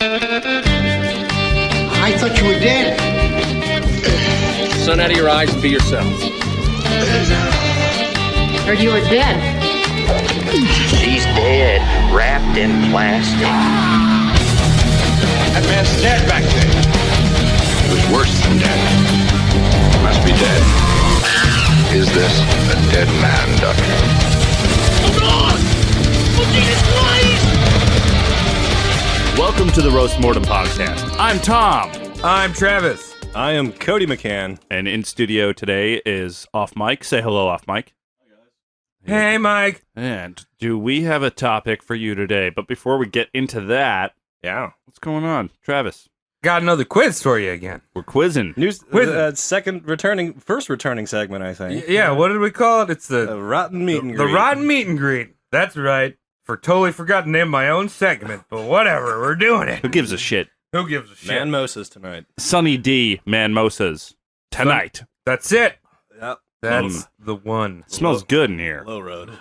I thought you were dead. Sun out of your eyes and be yourself. Heard you were dead. She's dead, wrapped in plastic. That man's dead back there. It was worse than dead. Must be dead. Is this a dead man, Doctor? Welcome to the Roast Mortem Podcast. I'm Tom. I'm Travis. I am Cody McCann. And in studio today is Off Mike. Say hello, Off Mike. Hey, Mike. And do we have a topic for you today? But before we get into that, Yeah. what's going on? Travis, Got another quiz for you again. we're quizzing. First returning segment, I think. Yeah, what did we call it? It's The rotten meet and the greet. rotten meet and greet. That's right. For totally forgot to name my own segment, but whatever, we're doing it. Who gives a shit? Who gives a shit? Man Moses tonight. Sunny D Manmosas tonight. That's it. Yep. That's the one. Smells good in here. Low road.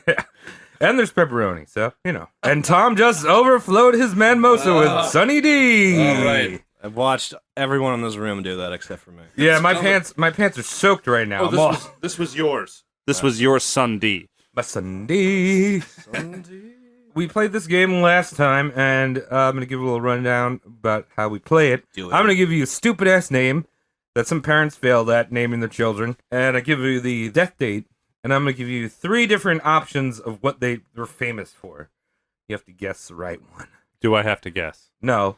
Yeah. And there's pepperoni, so, you know. And Tom just overflowed his Manmosa with Sunny D. All right. I've watched everyone in this room do that except for me. Yeah, my pants are soaked right now. This was yours. This was your Sun D. My Sunday. We played this game last time, and I'm going to give a little rundown about how we play it. I'm going to give you a stupid-ass name that some parents failed at naming their children, and I give you the death date, and I'm going to give you 3 different options of what they were famous for. You have to guess the right one. Do I have to guess? No.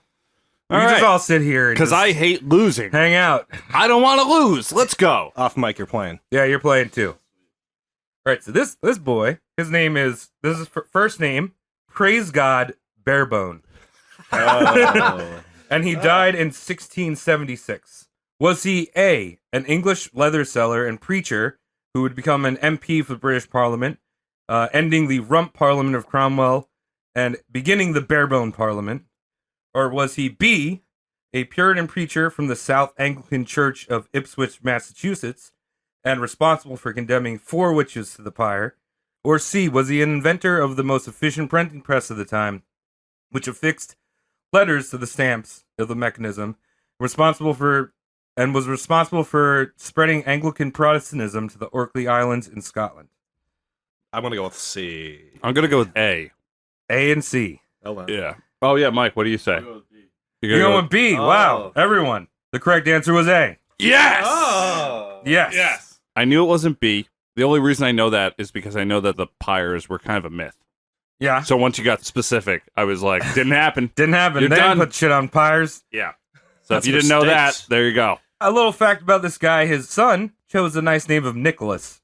All We right. just all sit here and Because just I hate losing. hang out. I don't want to lose. Let's go. Off mic, you're playing. Yeah, you're playing too. All right, so this boy, his name is, this is first name, Praise God, Barebone. Oh. And he died in 1676. Was he A, an English leather seller and preacher who would become an MP for the British Parliament, ending the Rump Parliament of Cromwell and beginning the Barebone Parliament? Or was he B, a Puritan preacher from the South Anglican Church of Ipswich, Massachusetts, and responsible for condemning 4 witches to the pyre? Or C, was he an inventor of the most efficient printing press of the time, which affixed letters to the stamps of the mechanism, was responsible for spreading Anglican Protestantism to the Orkney Islands in Scotland? I'm going to go with C. I'm going to go with A. A and C. Hold on. Yeah. Oh, yeah, Mike, what do you say? You're going with B. Oh. Wow. Everyone. The correct answer was A. Yes! Oh. Yes. I knew it wasn't B. The only reason I know that is because I know that the pyres were kind of a myth. Yeah. So once you got specific, I was like, didn't happen. Didn't happen. You're They done. didn't put shit on pyres. Yeah. So That's if you didn't know that, mistakes. there you go. A little fact about this guy, his son chose the nice name of Nicholas.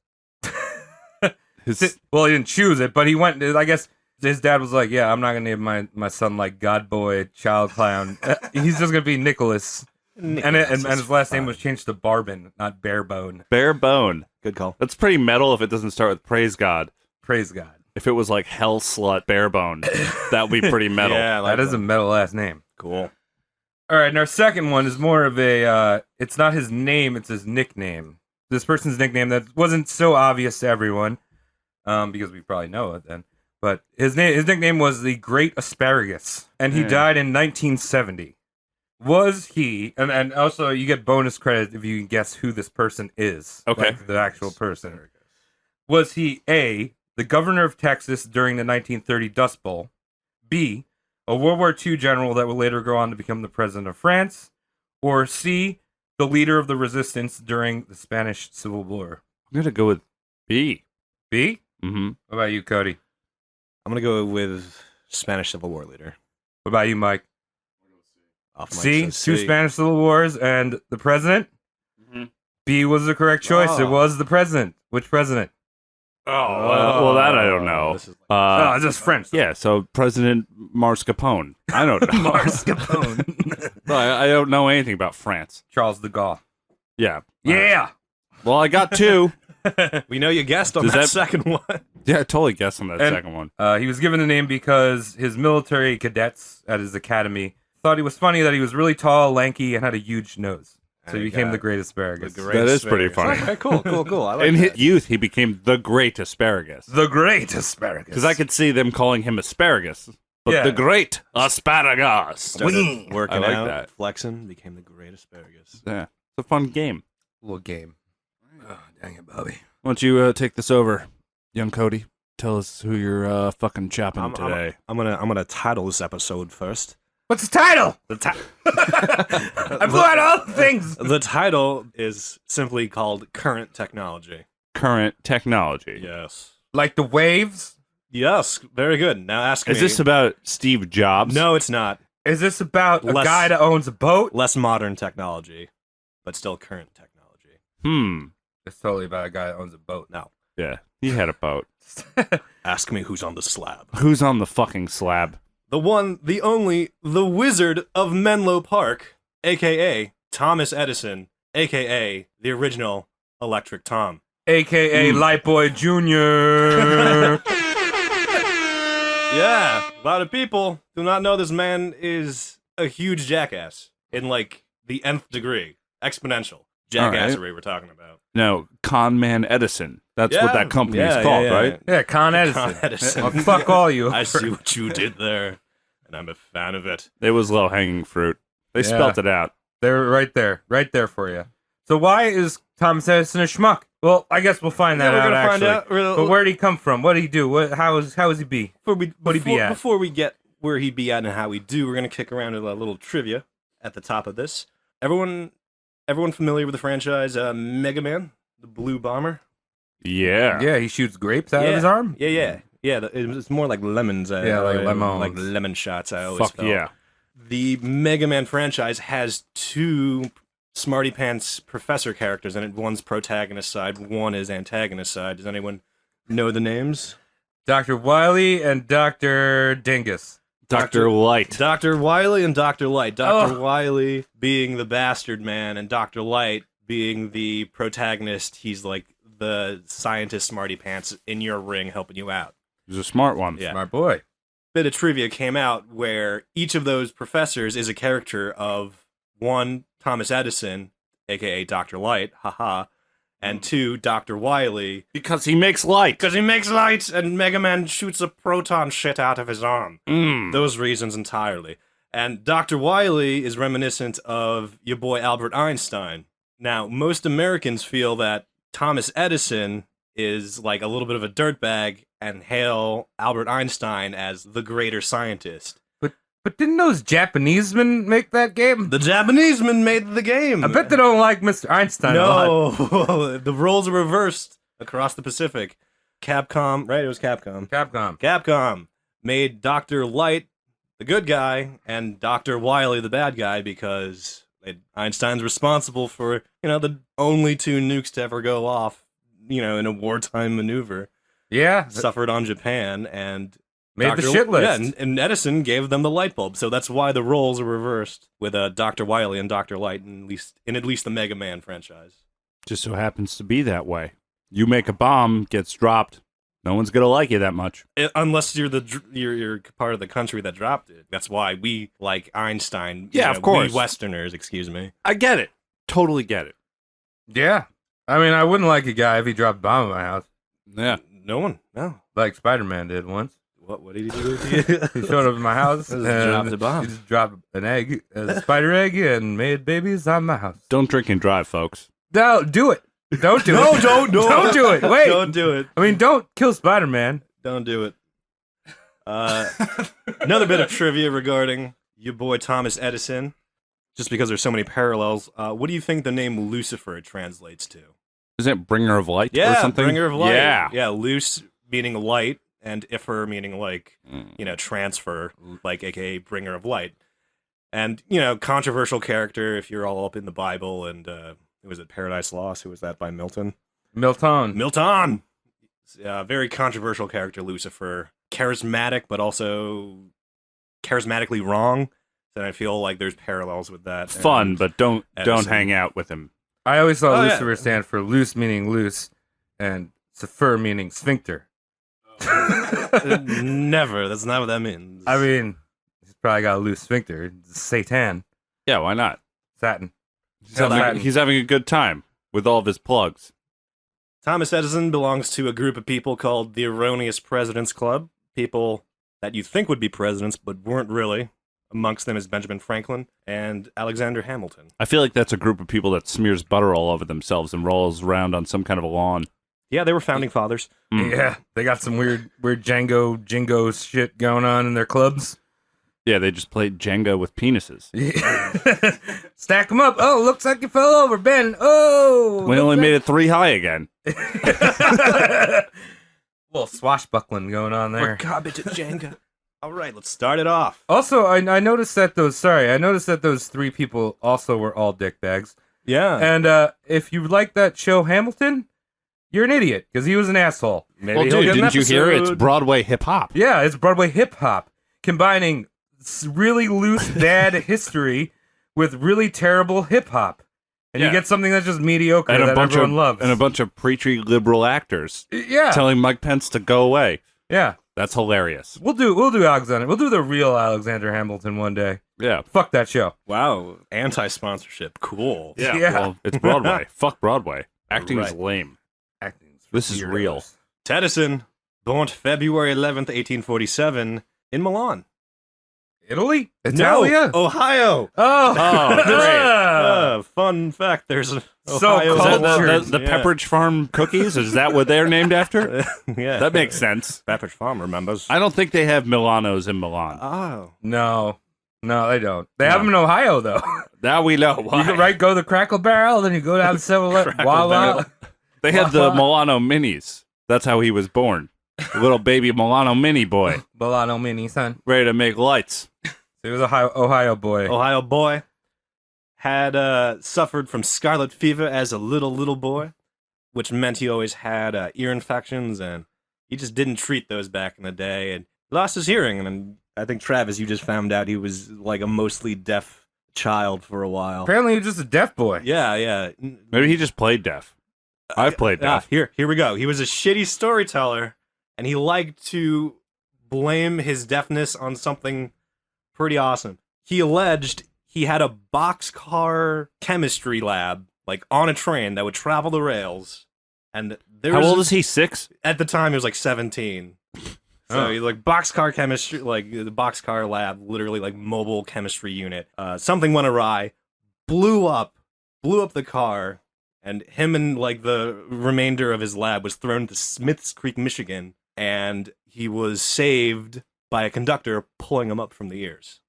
Well, he didn't choose it, but he went, I guess his dad was like, yeah, I'm not going to name my son like God Boy, Child Clown. He's just going to be Nicholas. And his last name was changed to Barbin, not Barebone. Bare bone. Good call. That's pretty metal if it doesn't start with praise God. Praise God. If it was like hell slut bare bone, that would be pretty metal. Yeah, I like That is a metal last name. Cool. All right, and our second one is more of a, it's not his name, it's his nickname. This person's nickname that wasn't so obvious to everyone, because we probably know it then. But his nickname was the Great Asparagus, and he died in 1970. Was he, and also you get bonus credit if you can guess who this person is. Okay. Like the actual person. Was he A, the governor of Texas during the 1930 Dust Bowl? B, a World War II general that would later go on to become the president of France? Or C, the leader of the resistance during the Spanish Civil War? I'm going to go with B. B? Mm-hmm. What about you, Cody? I'm going to go with Spanish Civil War leader. What about you, Mike? Off mic C, says 2 Spanish Civil Wars and the president? Mm-hmm. B was the correct choice. Oh. It was the president. Which president? Well, that I don't know. This is Oh, it's just French. Yeah, so President Mascarpone. I don't know. Mascarpone. No, I don't know anything about France. Charles de Gaulle. Yeah. Yeah. Well, I got 2. we know you guessed on Does that that- second one. Yeah, I totally guessed on that And- second one. He was given the name because his military cadets at his academy thought he was funny that he was really tall, lanky, and had a huge nose. So he became the Great Asparagus. That is pretty funny. Okay, cool. I like In that. his youth, he became the Great Asparagus. The Great Asparagus. Because I could see them calling him Asparagus, but Yeah. the great asparagus. Started working I like out, that. flexing, became the great asparagus. Yeah, it's a fun game. Little game. Oh, dang it, Bobby. Why don't you take this over, young Cody? Tell us who you're fucking chopping today. I'm gonna title this episode first. What's the title? I blew out all the things. The title is simply called Current Technology. Current technology. Yes. Like the waves? Yes, very good. Now ask me. Is this about Steve Jobs? No, it's not. Is this about a Less- guy that owns a boat? Less modern technology, but still current technology. It's totally about a guy that owns a boat. No. Yeah, he had a boat. Ask me who's on the slab. Who's on the fucking slab? The one, the only, the Wizard of Menlo Park, a.k.a. Thomas Edison, a.k.a. the original Electric Tom. AKA Lightboy Jr. Yeah, a lot of people do not know this man is a huge jackass in, like, the nth degree. Exponential. Jackassery we're talking about. No, Con Man Edison. That's what that company is Yeah, called, yeah. right? Yeah, Con Edison. Con Edison. Oh, fuck all you. I see what you did there, and I'm a fan of it. It was low hanging fruit. They Yeah. spelt it out. They're right there for you. So why is Thomas Edison a schmuck? Well, I guess we'll find that Yeah, we're out gonna actually. find out. But where did he come from? What did he do? How is he be? What'd he be at? Before we get where he'd be at and how we do, we're gonna kick around a little trivia at the top of this. Everyone familiar with the franchise Mega Man, the Blue Bomber? Yeah. Yeah, he shoots grapes out of his arm. Yeah. It's more like lemons. Yeah, like lemons. like lemon shots. I always Fuck felt. yeah. The Mega Man franchise has two Smarty Pants professor characters in it. One's protagonist side, one is antagonist side. Does anyone know the names? Dr. Wily and Dr. Dingus. Dr. Light. Dr. Wily and Dr. Light. Dr. Oh. Wily being the bastard man, and Dr. Light being the protagonist. He's like the scientist Smarty Pants in your ring helping you out. He's a smart one. Yeah. Smart boy. Bit of trivia came out where each of those professors is a character of one, Thomas Edison, aka Dr. Light, haha, and two, Dr. Wily, Because he makes light. because he makes light and Mega Man shoots a proton shit out of his arm. Those reasons entirely. And Dr. Wily is reminiscent of your boy Albert Einstein. Now, most Americans feel that Thomas Edison is like a little bit of a dirtbag and hail Albert Einstein as the greater scientist. But didn't those Japanese men make that game? The Japanese men made the game. I bet they don't like Mr. Einstein a lot. No, the roles are reversed across the Pacific. Capcom, right? It was Capcom. Capcom made Dr. Light the good guy and Dr. Wily the bad guy because Einstein's responsible for, the only two nukes to ever go off, in a wartime maneuver. Yeah. Suffered on Japan and Made the shit list. Yeah, and Edison gave them the light bulb, so that's why the roles are reversed with Dr. Wily and Dr. Light in at least the Mega Man franchise. Just so happens to be that way. You make a bomb, gets dropped. No one's gonna like you that much. Unless you're you're part of the country that dropped it. That's why we like Einstein. Yeah, of course. We Westerners, excuse me. I get it. Totally get it. Yeah. I mean, I wouldn't like a guy if he dropped a bomb in my house. Yeah. No one. No. Like Spider-Man did once. What did he do to you? He showed up at my house and dropped a bomb. he just dropped an egg, a spider egg, and made babies on my house. Don't drink and drive, folks. No, do it. Don't do No, it. don't do it. Wait. Don't do it. I mean, don't kill Spider-Man. Don't do it. Another bit of trivia regarding your boy Thomas Edison. Just because there's so many parallels, what do you think the name Lucifer translates to? Isn't it bringer of light or Yeah, something? bringer of light. Yeah. Yeah, loose meaning light, and ifer meaning like, transfer, like aka bringer of light. And, controversial character if you're all up in the Bible, and was it Paradise Lost? Who was that by Milton? Milton. Very controversial character, Lucifer. Charismatic, but also charismatically wrong. And I feel like there's parallels with that. Fun, And but don't Edison. hang out with him. I always thought Oh, yeah. Lucifer stand for loose meaning loose and Sepher meaning sphincter. Never. That's not what that means. I mean, he's probably got a loose sphincter. It's Satan. Yeah, why not? Satin. He's having a good time with all of his plugs. Thomas Edison belongs to a group of people called the Erroneous Presidents Club. People that you think would be presidents but weren't really. Amongst them is Benjamin Franklin and Alexander Hamilton. I feel like that's a group of people that smears butter all over themselves and rolls around on some kind of a lawn. Yeah, they were founding fathers. Yeah, they got some weird Django Jingo shit going on in their clubs. Yeah, they just played Jenga with penises. Stack them up. Oh, looks like you fell over, Ben. Oh, We only made it 3 high again. little swashbuckling going on there. Garbage at Jenga. All right, let's start it off. Also, I noticed that those 3 people also were all dickbags. Yeah. And if you like that show Hamilton, you're an idiot because he was an asshole. Maybe Well, he'll dude, get an didn't you hear? It's episode. Broadway hip hop. Yeah, it's Broadway hip hop combining really loose bad history with really terrible hip hop, and you Yeah. get something that's just mediocre And that a bunch everyone of loves. and a bunch of preachy liberal actors Yeah, telling Mike Pence to go away. yeah. That's hilarious. We'll do Alexander. We'll do the real Alexander Hamilton one day. Yeah. Fuck that show. Wow, anti-sponsorship. Cool. Yeah. Yeah. Well, it's Broadway. Fuck Broadway. Acting is Right. lame. Acting's for This is weirdos. real. Edison, born February 11th, 1847, in Milan. Italy, Italia. No, Ohio. Oh, great. Fun fact, there's an So Ohio. Is that cultured. the Pepperidge Farm cookies? Is that what they're named after? Yeah. That makes sense. Pepperidge Farm remembers. I don't think they have Milanos in Milan. Oh. No, they don't. They have them in Ohio though. Now we know why. You go go the Crackle Barrel, then you go down to 7-Eleven. Voila. They had the Milano Minis. That's how he was born. A little baby Milano Mini boy, Milano Mini, son. ready to make lights. He was a Ohio boy. Ohio boy had suffered from scarlet fever as a little boy, which meant he always had ear infections, and he just didn't treat those back in the day, and lost his hearing. And I think, Travis, you just found out he was like a mostly deaf child for a while. Apparently, he was just a deaf boy. Yeah. Maybe he just played deaf. I've played deaf. Here we go. He was a shitty storyteller, and he liked to blame his deafness on something pretty awesome. He alleged he had a boxcar chemistry lab, like on a train that would travel the rails. And there How was old is he? 6? at the time he was like 17. So he's like boxcar chemistry, like the boxcar lab, literally like mobile chemistry unit. Something went awry, blew up the car, and him and like the remainder of his lab was thrown to Smiths Creek, Michigan, and he was saved by a conductor pulling him up from the ears.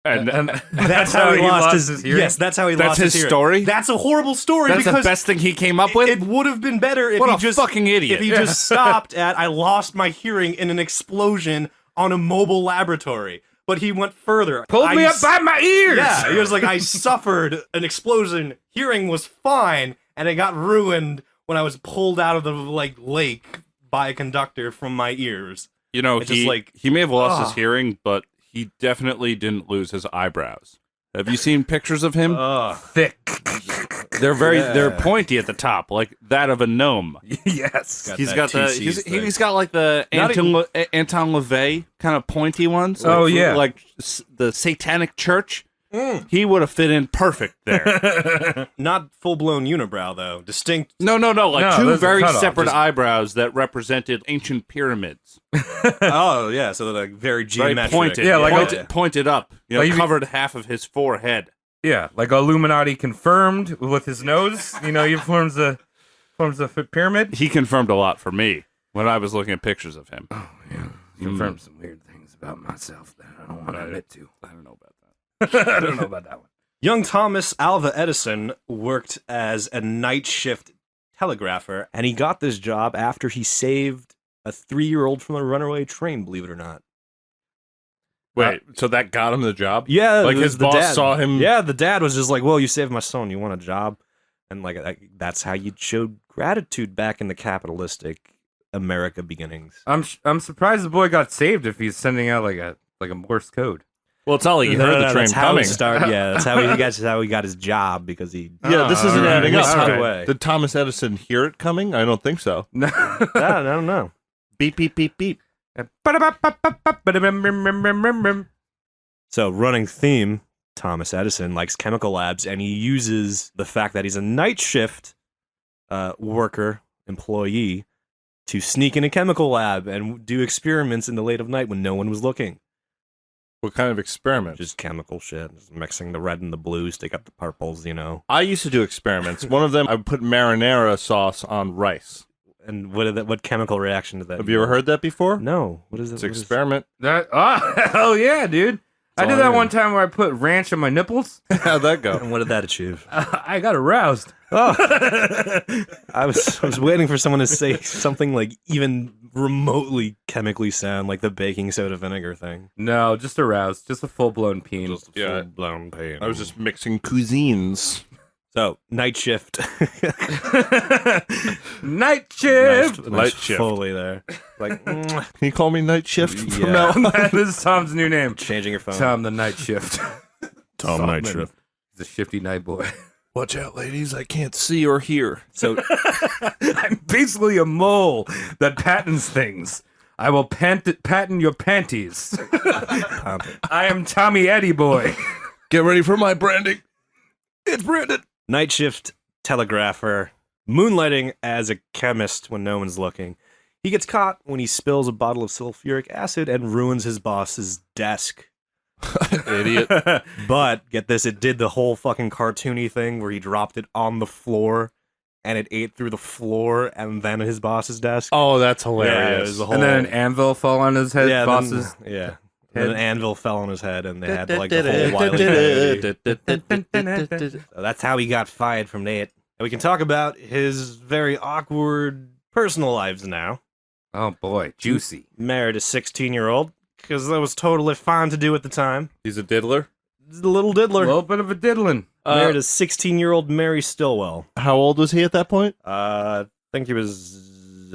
And That's how he lost his hearing? Yes, that's how he That's lost his hearing. story? That's a horrible story That's the because best thing he came up with? it would have been better if What he a just fucking idiot. if he just stopped at I lost my hearing in an explosion on a mobile laboratory. But he went further. Pulled me up by my ears. Yeah, he was like, I suffered an explosion. Hearing was fine, and it got ruined when I was pulled out of the like lake by a conductor from my ears. You know, It's just he, like, he may have lost his ugh. hearing, but he definitely didn't lose his eyebrows. Have you seen pictures of him? Thick. They're pointy at the top, like that of a gnome. Yes. Got He's that got the TC's thing. he's got like the Not Anton LaVey kind of pointy ones. Oh, like, yeah. like the Satanic Church. He would have fit in perfect there. Not full blown unibrow though. Distinct. No, like No, two those are very cut off, separate just- eyebrows that represented ancient pyramids. Oh yeah, so they're like very Very geometric. pointed, Yeah, like pointed up. You know, Like if you- covered half of his forehead. Yeah, like Illuminati confirmed with his nose. You know, he forms a pyramid. He confirmed a lot for me when I was looking at pictures of him. Oh yeah, confirmed some weird things about myself that I don't want to admit to. I don't know about that. I don't know about that one. Young Thomas Alva Edison worked as a night shift telegrapher, and he got this job after he saved a 3-year-old from a runaway train, believe it or not. Wait, so that got him the job? Yeah, Like it was his the boss dad. saw him. Yeah, the dad was just like, well, you saved my son, you want a job? And like that's how you showed gratitude back in the capitalistic America beginnings. I'm surprised the boy got saved if he's sending out like a Morse code. Well, it's not like he heard the train that's how coming. it started. Yeah, that's how he got his job because he. Yeah, this isn't all right. adding up. All right. Right. Did Thomas Edison hear it coming? I don't think so. I don't know. Beep, beep, beep, beep. So, running theme, Thomas Edison likes chemical labs, and he uses the fact that he's a night shift worker, employee, to sneak in a chemical lab and do experiments in the late of night when no one was looking. What kind of experiment? Just chemical shit, just mixing the red and the blues, take up the purples, I used to do experiments. One of them, I would put marinara sauce on rice. And what chemical reaction did that? Have you ever heard that before? No. What is it? It's an experiment. Hell yeah, dude. I did that one time where I put ranch on my nipples. How'd that go? And what did that achieve? I got aroused. Oh, I was waiting for someone to say something like even remotely chemically sound, like the baking soda vinegar thing. No, just aroused. Just a full-blown peen. Just Yeah. full-blown pain. I was just mixing cuisines. So, night shift. Night shift. Nice Night shift. Foley there. Like, Can you call me Night Shift from Yeah. now on? That is Tom's new name. changing your phone. Tom the Night Shift. Tom Night Shift. He's a shifty night boy. Watch out, ladies. I can't see or hear. So, I'm basically a mole that patents things. I will patent your panties. I am Tommy Eddie Boy. Get ready for my branding. it's branded. Night shift telegrapher, moonlighting as a chemist when no one's looking. He gets caught when he spills a bottle of sulfuric acid and ruins his boss's desk. Idiot. But, get this, it did the whole fucking cartoony thing where he dropped it on the floor and it ate through the floor and then his boss's desk. Oh, that's Yeah, it hilarious. was a whole... And then an anvil fell on his head. yeah, Bosses. Then, yeah. head. And an anvil fell on his head and they had like the whole wild thing. So that's how he got fired from Nate. And we can talk about his very awkward personal lives now. Oh boy, juicy. Married a 16-year-old, because that was totally fine to do at the time. He's a diddler. The little A diddler. little bit of a diddlin'. Married a 16-year-old Mary Stillwell. How old was he at that point? I think he was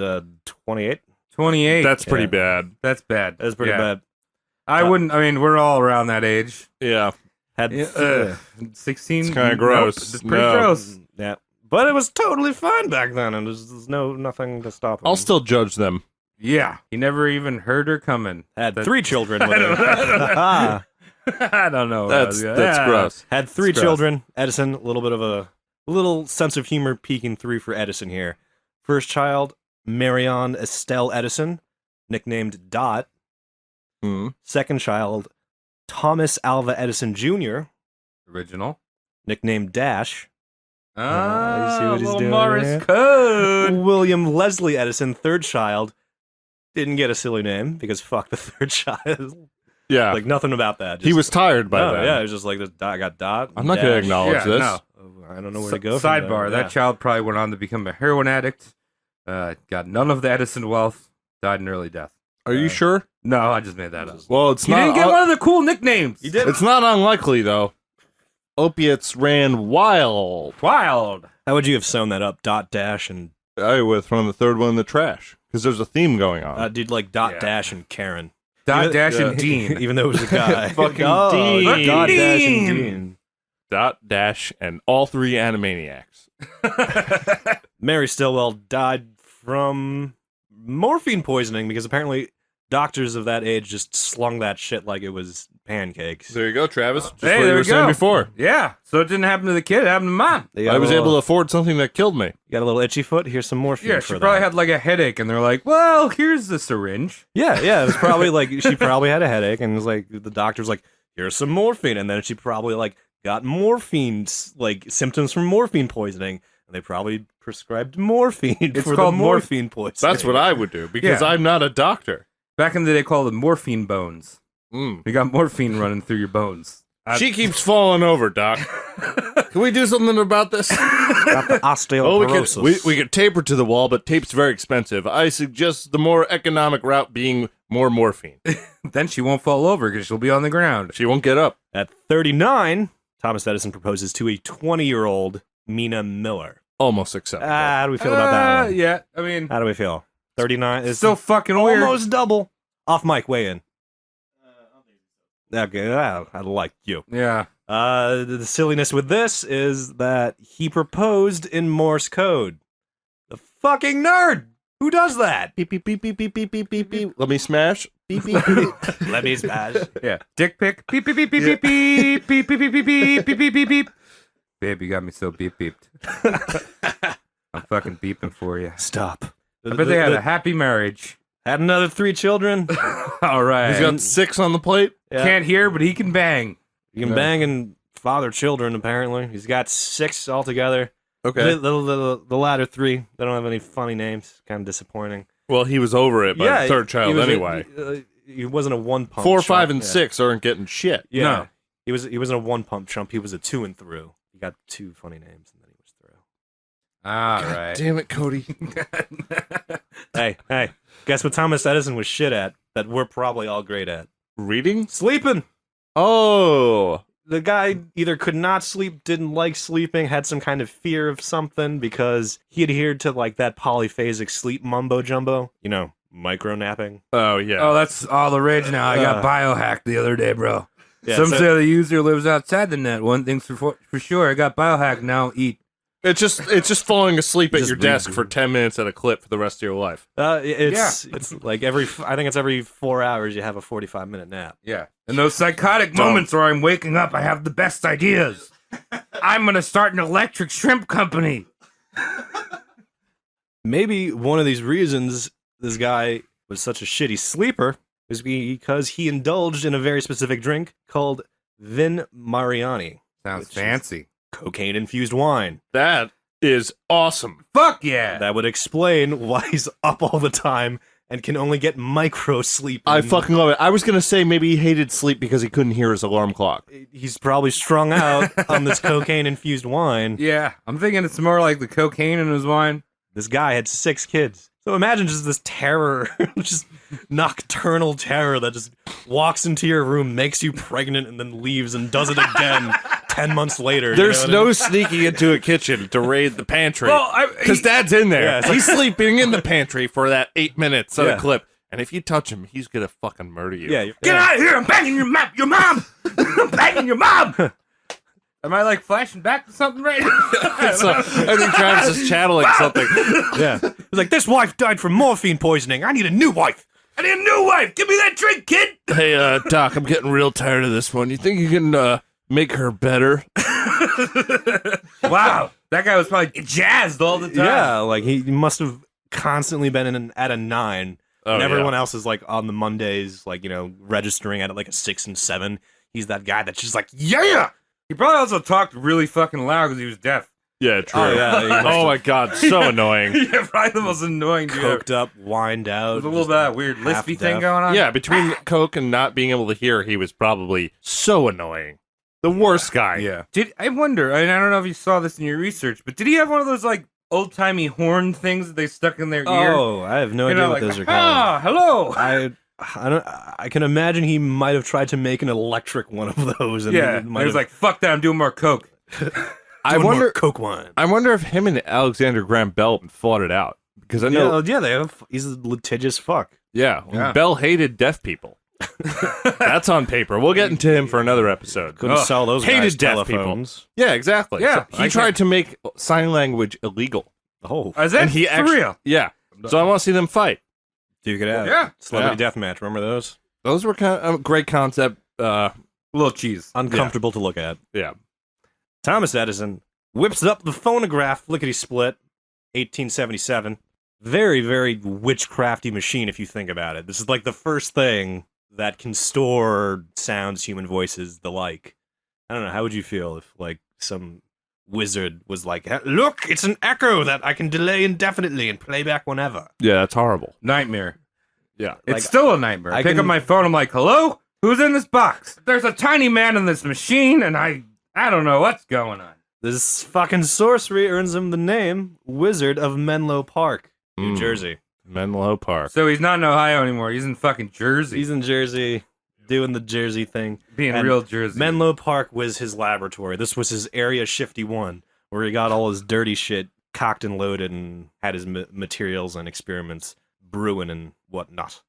28. 28. That's pretty Yeah. bad. That's bad. That was pretty Yeah. bad. I wouldn't. I mean, we're all around that age. Yeah. Had 16. It's kinda gross. Nope, it's pretty No. gross. yeah, but it was totally fine back then, and there's nothing to stop him. I'll still judge them. Yeah. He never even heard her coming. Had That- 3 children with her. I don't know. That's Yeah. gross. Had 3 It's gross. children. Edison, a little bit of a little sense of humor peeking through for Edison here. First child, Marion Estelle Edison, nicknamed Dot. Hmm. Second child, Thomas Alva Edison Jr., Original. nicknamed Dash. you see Ah, what he's little doing Morris there? code. William Leslie Edison, third child. Didn't get a silly name because fuck the third child. Yeah. Like nothing about that. he Just- was tired by no, then. yeah, it was just like this. I got Dot. I'm not going to Dash. acknowledge Yeah, this. no. I don't know where to go. from Sidebar: there. That Yeah. child probably went on to become a heroin addict. Got none of the Edison wealth. Died in early death. Are you sure? No, I just made that up. Well, it's He not. didn't get one of the cool nicknames. He did. It's not unlikely though. Opiates ran wild. Wild. How would you have sewn that up? Dot Dash and I would have thrown the third one in the trash because there's a theme going on. dude like Dot Yeah. Dash and Karen. Dot Even- Dash yeah. and Dean. Even though it was a guy. Fucking Oh, Dean. Dot Dash and Dean. Dean. Dot, Dash, and all 3 Animaniacs. Mary Stillwell died from morphine poisoning because apparently doctors of that age just slung that shit like it was pancakes. There you go, Travis. Just Hey, what there you we were saying go. before. Yeah. So it didn't happen to the kid. It happened to mom. They got I a was little- able to afford something that killed me. You got a little itchy foot? Here's some morphine Yeah, for she that. probably had like a headache, and they're like, "Well, here's the syringe." Yeah, it was probably like she probably had a headache and was like the doctor's like, here's some morphine, and then she probably like got morphine like symptoms from morphine poisoning, and they probably prescribed morphine It's for the called morphine poisoning. That's what I would do because Yeah. I'm not a doctor. Back in the day, called it morphine bones. Mm. You got morphine running through your bones. She keeps falling over, Doc. Can we do something about this? got the Oh, osteoporosis. we could tape her to the wall, but tape's very expensive. I suggest the more economic route being more morphine. Then she won't fall over because she'll be on the ground. She won't get up. At 39, Thomas Edison proposes to a 20-year-old Mina Miller. Almost acceptable. How do we feel about that one? Yeah, I mean, How do we feel? 39 is still fucking weird. almost double. Off mic, weigh in. Okay, I like you. Yeah. The silliness with this is that he proposed in Morse code. The fucking nerd! Who does that? Beep, beep, beep, beep, beep, beep, beep, beep, beep. Let me smash. Beep, beep, beep. Let me smash. Yeah. Dick pic. Beep beep beep beep beep beep beep beep beep beep beep beep beep beep beep. Babe, you got me so beep beeped. I'm fucking beeping for you. Stop. I bet they had a happy marriage. Had another 3 children. All right. He's got 6 on the plate. Yeah. Can't hear, but he can bang. You can bang and father children, apparently. He's got 6 altogether. Okay. The latter 3, they don't have any funny names. Kind of disappointing. Well, he was over it by the third child anyway. He wasn't a one-pump 4, chump. 5, and 6 aren't getting shit. Yeah. No. He wasn't a one-pump chump. He was a 2 and through. He got 2 funny names, and then he was through. All right. Damn it, Cody. Hey, guess what Thomas Edison was shit at that we're probably all great at? Reading? Sleeping. Oh. The guy either could not sleep, didn't like sleeping, had some kind of fear of something because he adhered to like that polyphasic sleep mumbo jumbo. You know, micro napping. Oh, yeah. Oh, that's all the rage now. I got biohacked the other day, bro. Yeah, Some so- say the user lives outside the net. One thing's for sure. I got biohacked. Now eat. It's just falling asleep at Just your desk for 10 minutes at a clip for the rest of your life. It's like I think it's every 4 hours you have a 45-minute nap. Yeah. And those psychotic moments where I'm waking up, I have the best ideas. I'm going to start an electric shrimp company. Maybe one of these reasons this guy was such a shitty sleeper is because he indulged in a very specific drink called Vin Mariani, Sounds Which is- fancy. cocaine-infused wine. That is awesome. Fuck yeah. That would explain why he's up all the time and can only get micro sleep. I fucking love it. I was going to say maybe he hated sleep because he couldn't hear his alarm clock. He's probably strung out on this cocaine-infused wine. Yeah. I'm thinking it's more like the cocaine in his wine. This guy had 6 kids. So imagine just this terror, just nocturnal terror that just walks into your room, makes you pregnant, and then leaves and does it again 10 months later. There's you know what I no mean? sneaking into a kitchen to raid the pantry. Well, Because Dad's in there. Yeah, it's He's sleeping in the pantry for that 8 minutes at Yeah. a clip. And if you touch him, he's going to fucking murder you. Yeah, Get out of here! I'm banging your mom! I'm banging your mom! Am I like flashing back to something right now? So, I think Travis is channeling something. Yeah. It's like, this wife died from morphine poisoning. I need a new wife. I need a new wife! Give me that drink, kid! Hey, Doc, I'm getting real tired of this one. You think you can make her better? Wow. That guy was probably jazzed all the time. Yeah, like he must have constantly been at a 9. Oh, and everyone yeah. else is like on the Mondays, like, registering at like a 6 and 7. He's that guy that's just like, yeah! He probably also talked really fucking loud because he was deaf. Yeah, true. Oh, yeah, he must Oh, my God. So annoying. Yeah, probably the most annoying dude ever. Coked up, wined out. There's a little bit of that weird half lispy deaf. thing going on. Yeah, between Coke and not being able to hear, he was probably so annoying. The worst guy. Yeah. I wonder, and I don't know if you saw this in your research, but did he have one of those like old timey horn things that they stuck in their ear? Oh, I have no You idea know, what like, those are called. ah, hello. I can imagine he might have tried to make an electric one of those. And Yeah. it He might was have like, fuck that, I'm doing more coke. I doing more wonder. Coke wine. I wonder if him and Alexander Graham Bell fought it out because I know. Yeah, they have. He's a litigious fuck. Yeah, Yeah. Bell hated deaf people. That's on paper. We'll get into him for another episode. Couldn't sell those hated guys deaf telephones. Yeah, exactly. Yeah, So he tried to make sign language illegal. Oh, Is that And he for actually, real? Yeah. So I want to see them fight. duke it out. Yeah. Celebrity deathmatch. Remember those? Those were kind of a great concept. Little cheese. Uncomfortable to look at. Yeah. Thomas Edison whips up the phonograph, lickety split, 1877. Very, very witchcrafty machine if you think about it. This is like the first thing that can store sounds, human voices, the like. I don't know, how would you feel if like some wizard was like, look, it's an echo that I can delay indefinitely and play back whenever. Yeah, that's horrible. Nightmare. Yeah. It's Like, still a nightmare. I I pick can- up my phone, I'm like, hello? Who's in this box? There's a tiny man in this machine, and I don't know what's going on. This fucking sorcery earns him the name Wizard of Menlo Park, New Jersey. Menlo Park. So he's not in Ohio anymore. He's in fucking Jersey. He's in Jersey, doing the Jersey thing. being and real Jersey. Menlo Park was his laboratory. This was his Area Shifty 1, where he got all his dirty shit cocked and loaded and had his materials and experiments brewing and whatnot.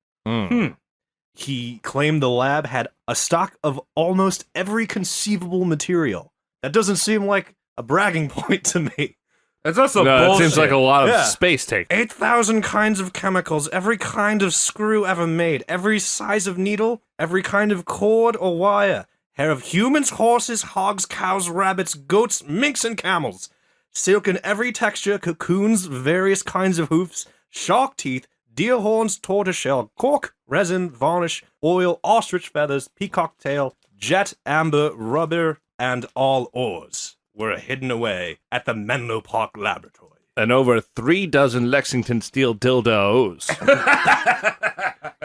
He claimed the lab had a stock of almost every conceivable material. That doesn't seem like a bragging point to me. That's also No, it bullshit. seems like a lot of Yeah. space take. 8,000 kinds of chemicals, every kind of screw ever made, every size of needle, every kind of cord or wire, hair of humans, horses, hogs, cows, rabbits, goats, minks, and camels, silk in every texture, cocoons, various kinds of hoofs, shark teeth, deer horns, tortoiseshell, cork, resin, varnish, oil, ostrich feathers, peacock tail, jet, amber, rubber, and all ores were hidden away at the Menlo Park Laboratory. And over 3 dozen Lexington steel dildos.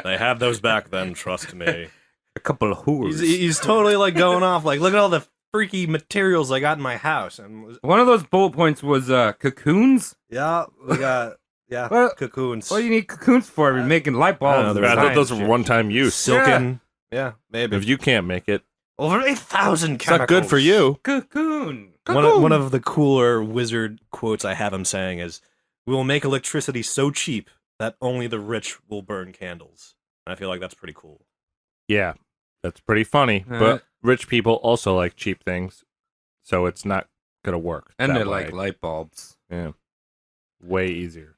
They have those back then, trust me. A couple of whores. He's totally like going off, like, look at all the freaky materials I got in my house. And One of those bullet points was cocoons. yeah, we got Well, cocoons. What do you need cocoons for? You're making light bulbs. know, I thought those Science were shit. one-time use. Silken. Yeah, maybe. If you can't make it, Over 8,000 it's not good for chemicals. you. Cocoon. One of the cooler wizard quotes I have him saying is, "We will make electricity so cheap that only the rich will burn candles." And I feel like that's pretty cool. Yeah, that's pretty funny. But rich people also like cheap things, so it's not gonna work. And that they're way. like light bulbs. Yeah, way easier.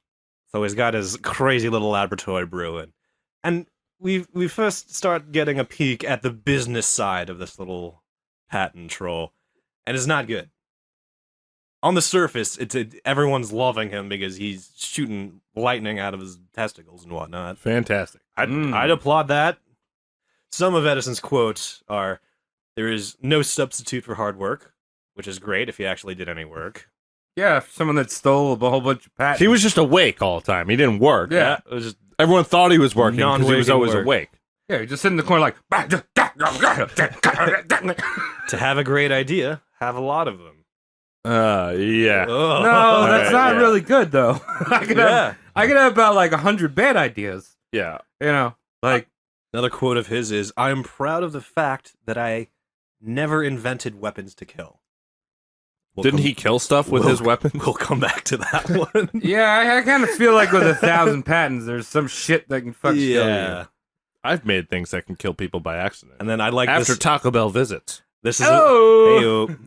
So he's got his crazy little laboratory brewing, and we first start getting a peek at the business side of this little patent troll, and it's not good. On the surface, everyone's loving him because he's shooting lightning out of his testicles and whatnot. Fantastic. I'd applaud that. Some of Edison's quotes are, "There is no substitute for hard work," which is great if he actually did any work. Yeah, someone that stole a whole bunch of patents. He was just awake all the time. He didn't work. Yeah. It was just Everyone thought he was working because he was Non-waking always work. awake. Yeah, just sitting in the corner like. to have a great idea, have a lot of them. Yeah. Oh. No, that's Alright, not yeah. really good though. I could have about like 100 bad ideas. Yeah. You know, like Another quote of his is, "I am proud of the fact that I never invented weapons to kill." Didn't he kill stuff with his weapons? We'll come back to that one. yeah, I kind of feel like with 1,000 patents, there's some shit that can fuck kill you. I've made things that can kill people by accident. And then I like After this. Taco Bell visits. This is Oh, a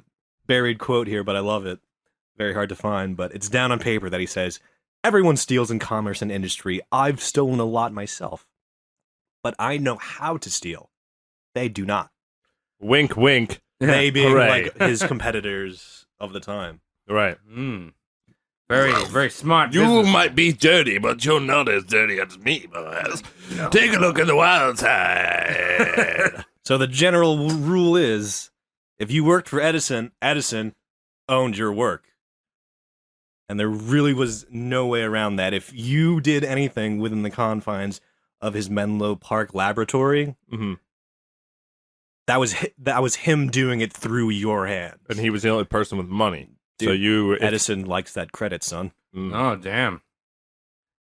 buried quote here, but I love it. Very hard to find, but it's down on paper that he says, "Everyone steals in commerce and industry. I've stolen a lot myself. But I know how to steal. They do not." Wink, wink. They being Hooray. like his competitors of the time. Right. very, very smart. You business. might be dirty, but you're not as dirty as me, boys. Take a look at the wild side. So the general rule is, if you worked for Edison, Edison owned your work. And there really was no way around that. If you did anything within the confines of his Menlo Park laboratory, Mhm. that was him doing it through your hand. And he was the only person with money. So Dude, you... Edison likes that credit, son. Oh, damn.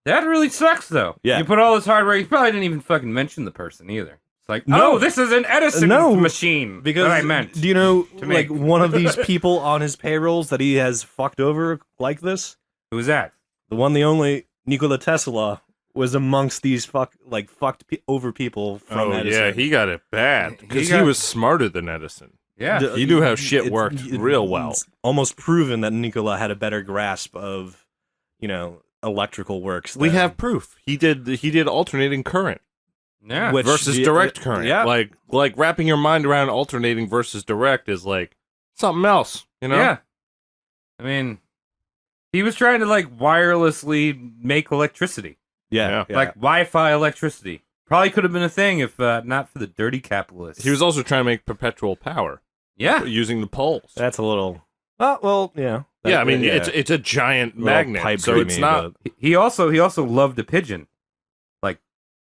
That really sucks, though. Yeah. You put all this hardware, you probably didn't even fucking mention the person either. It's like, No. no, this is an Edison No, machine. Because that I meant. do you know to like make. one of these people on his payrolls that he has fucked over like this? Who's that? The one, the only Nikola Tesla was amongst these fucked over people from Oh, Edison. yeah, he got it bad. Because he got- was smarter than Edison. Yeah. You do have shit It's- worked real well. It's almost proven that Nikola had a better grasp of, electrical works. We than- have proof. He did alternating current yeah. Which- versus yeah, direct current. yeah. Like wrapping your mind around alternating versus direct is like something else, you know? Yeah. I mean, he was trying to, like, wirelessly make electricity. Yeah. Like, Wi-Fi electricity. Probably could have been a thing if not for the dirty capitalists. He was also trying to make perpetual power Yeah. using the poles. that's a little. Well, yeah. Yeah, I mean, Yeah. it's a giant Little magnet, pipe so it's dreamy, not but He also loved a pigeon.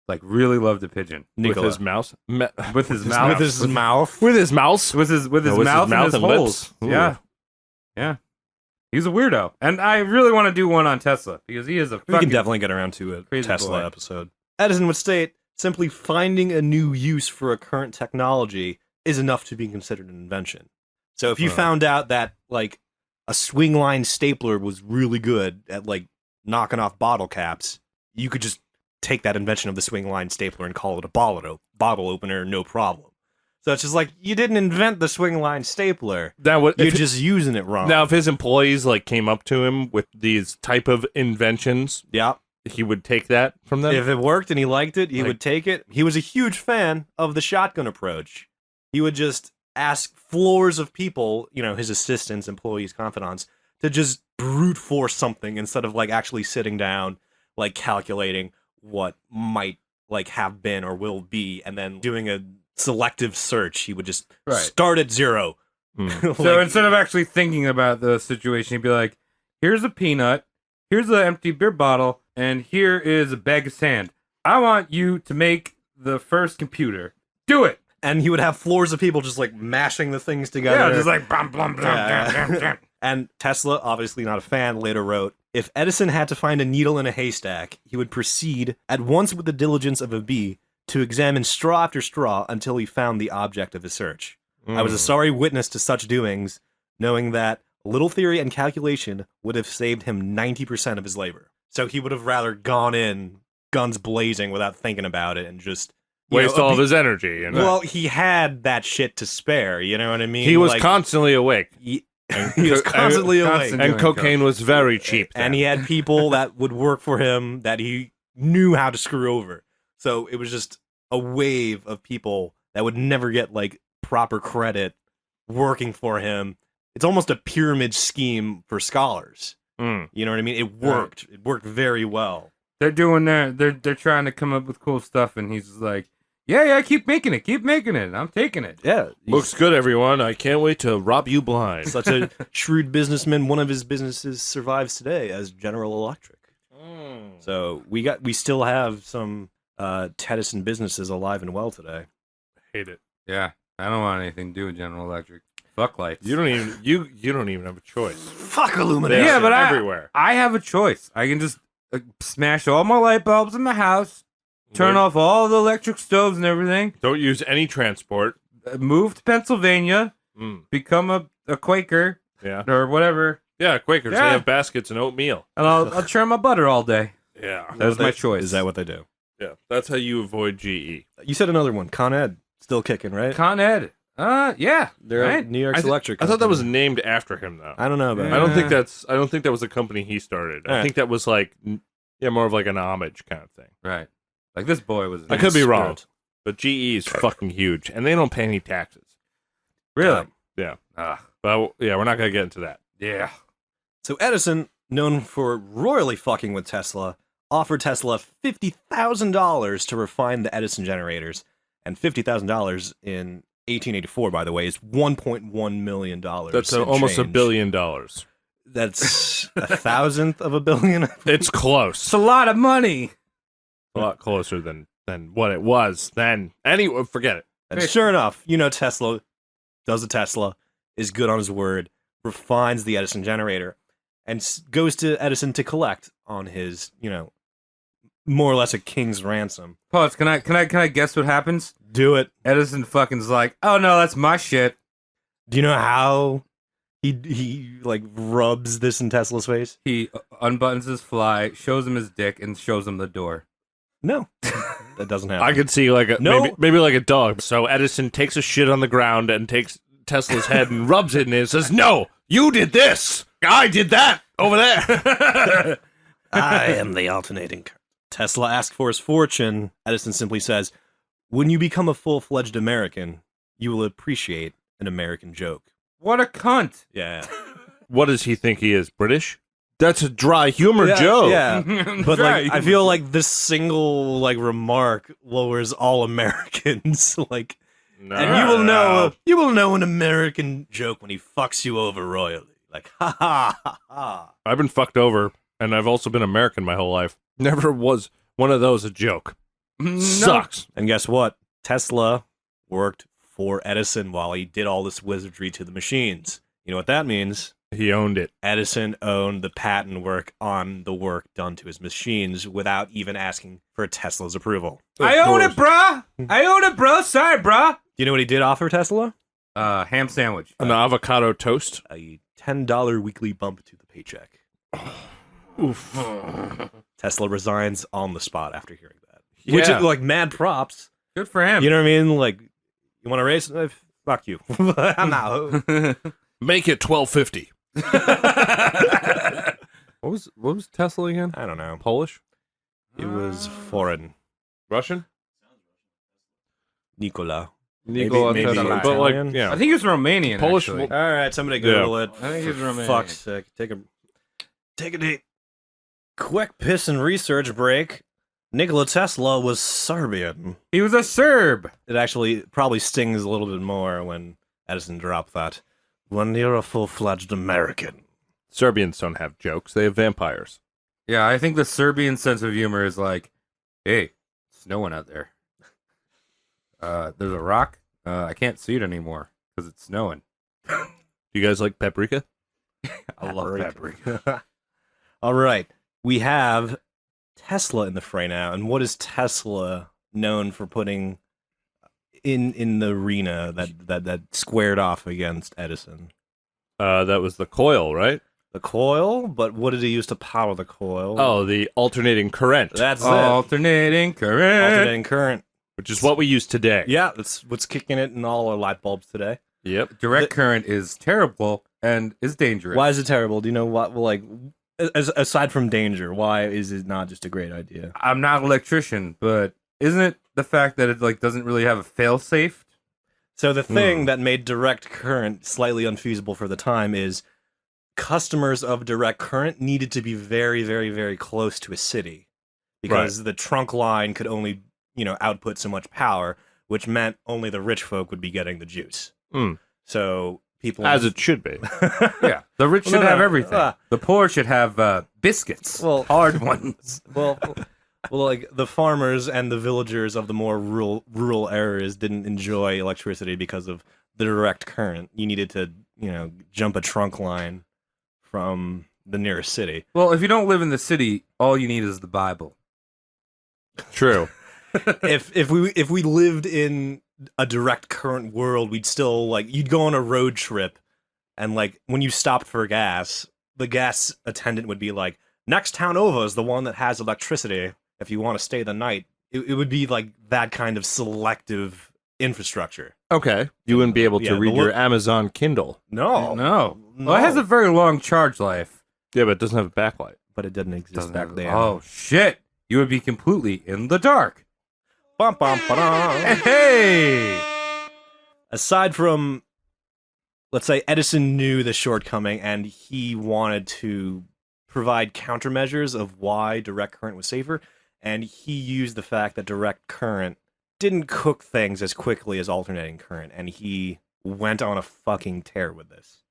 Like really loved a pigeon. with Nikola. his mouse. With his mouth. with his mouth. With his mouse. with his No, with his mouth mouth and and his lips. holes. Ooh. Yeah. Yeah. He's a weirdo. And I really want to do one on Tesla because he is a We can fucking definitely get around to a crazy Tesla boy. episode. Edison would state, simply finding a new use for a current technology is enough to be considered an invention. So if you found out that, like, a swing line stapler was really good at, like, knocking off bottle caps, you could just take that invention of the swing line stapler and call it a bottle opener, no problem. So it's just like, you didn't invent the swing line stapler. Now, You're just using it wrong. if his employees like came up to him with these type of inventions, yeah. he would take that from them. If it worked and he liked it, he Like- would take it. He was a huge fan of the shotgun approach. He would just ask floors of people, his assistants, employees, confidants, to just brute force something instead of like actually sitting down, like calculating what might like have been or will be, and then doing a selective search. He would just start at 0. So instead of actually thinking about the situation, he'd be like, here's a peanut, here's an empty beer bottle, and here is a bag of sand. I want you to make the first computer. Do it! And he would have floors of people just like mashing the things together. Yeah, just like bum, bum, bum, bum, bum. And Tesla, obviously not a fan, later wrote, if Edison had to find a needle in a haystack, he would proceed at once with the diligence of a bee to examine straw after straw until he found the object of his search. I was a sorry witness to such doings, knowing that little theory and calculation would have saved him 90% of his labor. So he would have rather gone in, guns blazing, without thinking about it, and just waste all of his energy. Well, he had that shit to spare, you know what I mean? He was constantly awake. He was constantly awake. And cocaine was very cheap then. And he had people that would work for him that he knew how to screw over. So it was just a wave of people that would never get like proper credit working for him. It's almost a pyramid scheme for scholars. You know what I mean? It worked. It worked very well. They're doing they're trying to come up with cool stuff, and he's just like, yeah, keep making it. I'm taking it. Yeah. Looks good, everyone. I can't wait to rob you blind. Such a shrewd businessman. One of his businesses survives today as General Electric. So we still have some Edison businesses alive and well today. Hate it. Yeah, I don't want anything to do with General Electric. Fuck lights. You don't even have a choice. Fuck illumination. Yeah, but everywhere. I have a choice. I can just smash all my light bulbs in the house, turn off all the electric stoves and everything. Don't use any transport. Move to Pennsylvania. Become a Quaker. Yeah. Or whatever. Yeah, Quakers. Yeah. They have baskets and oatmeal. And I'll churn my butter all day. Yeah. That was my choice. Is that what they do? Yeah. That's how you avoid GE. You said another one. Con Ed. Still kicking, right? Con Ed. Yeah. They're right? New York's electric. I thought that was company. named after him, though. I don't know about I don't think that was a company he started. I think that was like, more of like an homage kind of thing. Right. Like this boy was. I could be wrong, but GE is fucking huge, and they don't pay any taxes. Really? Yeah. But yeah, we're not gonna get into that. Yeah. So Edison, known for royally fucking with Tesla, offered Tesla $50,000 to refine the Edison generators, and $50,000 in 1884, by the way, is $1.1 million. That's almost $1 billion. That's 1,000th of a billion. It's close. It's a lot of money. A lot closer than what it was then. Anyway, forget it. And sure enough, Tesla does the Tesla, is good on his word, refines the Edison generator, and goes to Edison to collect on his, more or less a king's ransom. Pause. Can I guess what happens? Do it. Edison fucking's like, oh no, that's my shit. Do you know how he like rubs this in Tesla's face? He unbuttons his fly, shows him his dick, and shows him the door. No, that doesn't happen. I could see like maybe like a dog. So Edison takes a shit on the ground and takes Tesla's head and rubs it in it and says, "No, you did this. I did that over there." I am the alternating current. Tesla asks for his fortune. Edison simply says, when you become a full-fledged American, you will appreciate an American joke. What a cunt. Yeah. What does he think he is? British? That's a dry humor joke. Yeah. But like, I feel like this single like remark lowers all Americans. Like, No, and you will know an American joke when he fucks you over royally. Like, ha ha ha ha. I've been fucked over, and I've also been American my whole life. Never was one of those a joke. Sucks. And guess what? Tesla worked for Edison while he did all this wizardry to the machines. You know what that means? He owned it. Edison owned the patent work on the work done to his machines without even asking for Tesla's approval. I own it, bruh. I own it, bro. Sorry, bruh. Do you know what he did offer Tesla? Ham sandwich. An avocado toast. A $10 weekly bump to the paycheck. Oof. Tesla resigns on the spot after hearing that. Yeah. Which is like mad props. Good for him. You know what I mean? Like, you want to raise? Fuck you. I'm out. Make it $12.50. What was Tesla again? I don't know. Polish? It was foreign. Russian? Nikola. Nikola maybe Tesla. Italian. But like, yeah. I think he was Romanian. Polish- Actually. All right, somebody Google it. I think he's For Romanian. fuck's sake. Take a date. Quick piss and research break. Nikola Tesla was Serbian. He was a Serb. It actually probably stings a little bit more when Edison dropped that. When you're a full-fledged American. Serbians don't have jokes. They have vampires. Yeah, I think the Serbian sense of humor is like, hey, it's snowing out there. There's a rock. I can't see it anymore because it's snowing. You guys like paprika? I love paprika. All right. We have Tesla in the fray now. And what is Tesla known for putting in the arena that squared off against Edison? That was the coil, right? The coil? But what did he use to power the coil? Oh, the alternating current. That's it. Alternating current. Alternating current. Which is what we use today. Yeah, that's what's kicking it in all our light bulbs today. Yep. Direct current is terrible and is dangerous. Why is it terrible? Do you know what, like, aside from danger, why is it not just a great idea? I'm not an electrician, but isn't it the fact that it like doesn't really have a fail-safe? So the thing that made direct current slightly unfeasible for the time is customers of direct current needed to be very, very, very close to a city because the trunk line could only, output so much power, which meant only the rich folk would be getting the juice. So people... As it should be. Yeah. The rich should have everything. The poor should have biscuits. Well, hard ones. Well, like the farmers and the villagers of the more rural areas didn't enjoy electricity because of the direct current. You needed to, jump a trunk line from the nearest city. Well, if you don't live in the city, all you need is the Bible. True. if we lived in a direct current world, we'd still you'd go on a road trip, and when you stopped for gas, the gas attendant would be like, "Next town over is the one that has electricity. If you want to stay the night," it would be like that kind of selective infrastructure. Okay. You wouldn't be able to read your Amazon Kindle. No. Well, it has a very long charge life. Yeah, but it doesn't have a backlight. But it didn't exist back then. Oh, shit. You would be completely in the dark. Bum, bum, ba-dum. Hey! Aside from, let's say, Edison knew the shortcoming and he wanted to provide countermeasures of why direct current was safer, and he used the fact that direct current didn't cook things as quickly as alternating current, and he went on a fucking tear with this.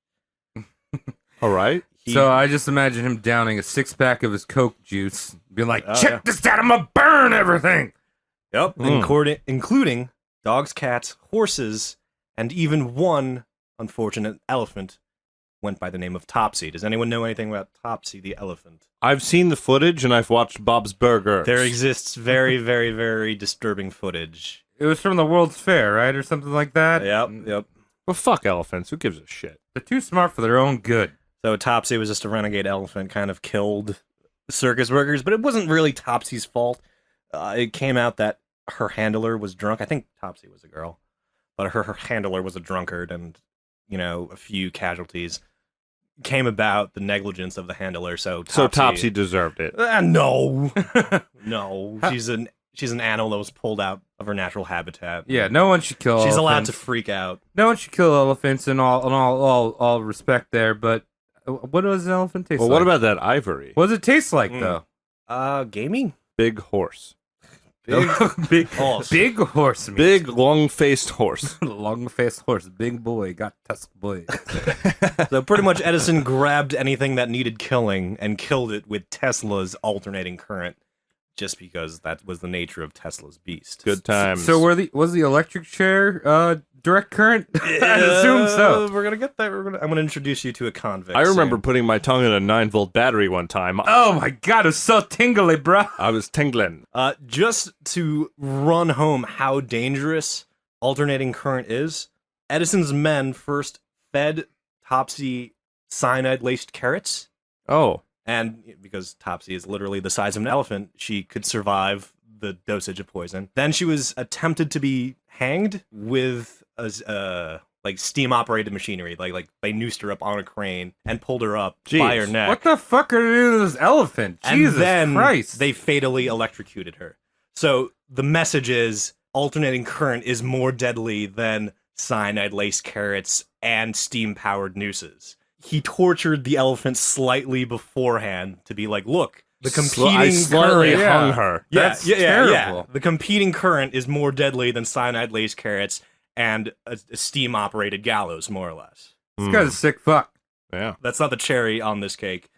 All right. So I just imagine him downing a 6-pack of his Coke juice, being like, check this out, I'm gonna burn everything! Yep, including dogs, cats, horses, and even one unfortunate elephant went by the name of Topsy. Does anyone know anything about Topsy the elephant? I've seen the footage and I've watched Bob's Burgers. There exists very, very, very disturbing footage. It was from the World's Fair, right? Or something like that? Yep. Well, fuck elephants. Who gives a shit? They're too smart for their own good. So Topsy was just a renegade elephant, kind of killed circus workers, but it wasn't really Topsy's fault. It came out that her handler was drunk. I think Topsy was a girl, but her handler was a drunkard, and a few casualties came about the negligence of the handler. So Topsy deserved it. No, no, she's an animal that was pulled out of her natural habitat. Yeah, no one should kill. She's elephants. allowed to freak out. No one should kill elephants in all respect there. But what does an elephant taste like? Well, what about that ivory? What does it taste like though? Gaming. Big horse. Big horse. Big horse. Meat. Big long-faced horse. Long-faced horse. Big boy. Got tusk boy. So pretty much Edison grabbed anything that needed killing and killed it with Tesla's alternating current, just because that was the nature of Tesla's beast. Good times. So was the electric chair direct current? I assume so. We're gonna get there. I'm gonna introduce you to a convict. I remember soon. putting my tongue in a 9-volt battery one time. Oh my god, it was so tingly, bro. I was tingling. Just to run home how dangerous alternating current is, Edison's men first fed Topsy cyanide-laced carrots. Oh. And because Topsy is literally the size of an elephant, she could survive the dosage of poison. Then she was attempted to be hanged with steam-operated machinery. Like they noosed her up on a crane and pulled her up by her neck. What the fuck are they doing to this elephant? Jesus and then Christ. They fatally electrocuted her. So the message is alternating current is more deadly than cyanide-laced carrots and steam-powered nooses. He tortured the elephant slightly beforehand to be like, look, the I competing slightly current. hung her. That's terrible. The competing current is more deadly than cyanide laced carrots and a steam operated gallows, more or less. This guy's a sick fuck. Yeah. That's not the cherry on this cake.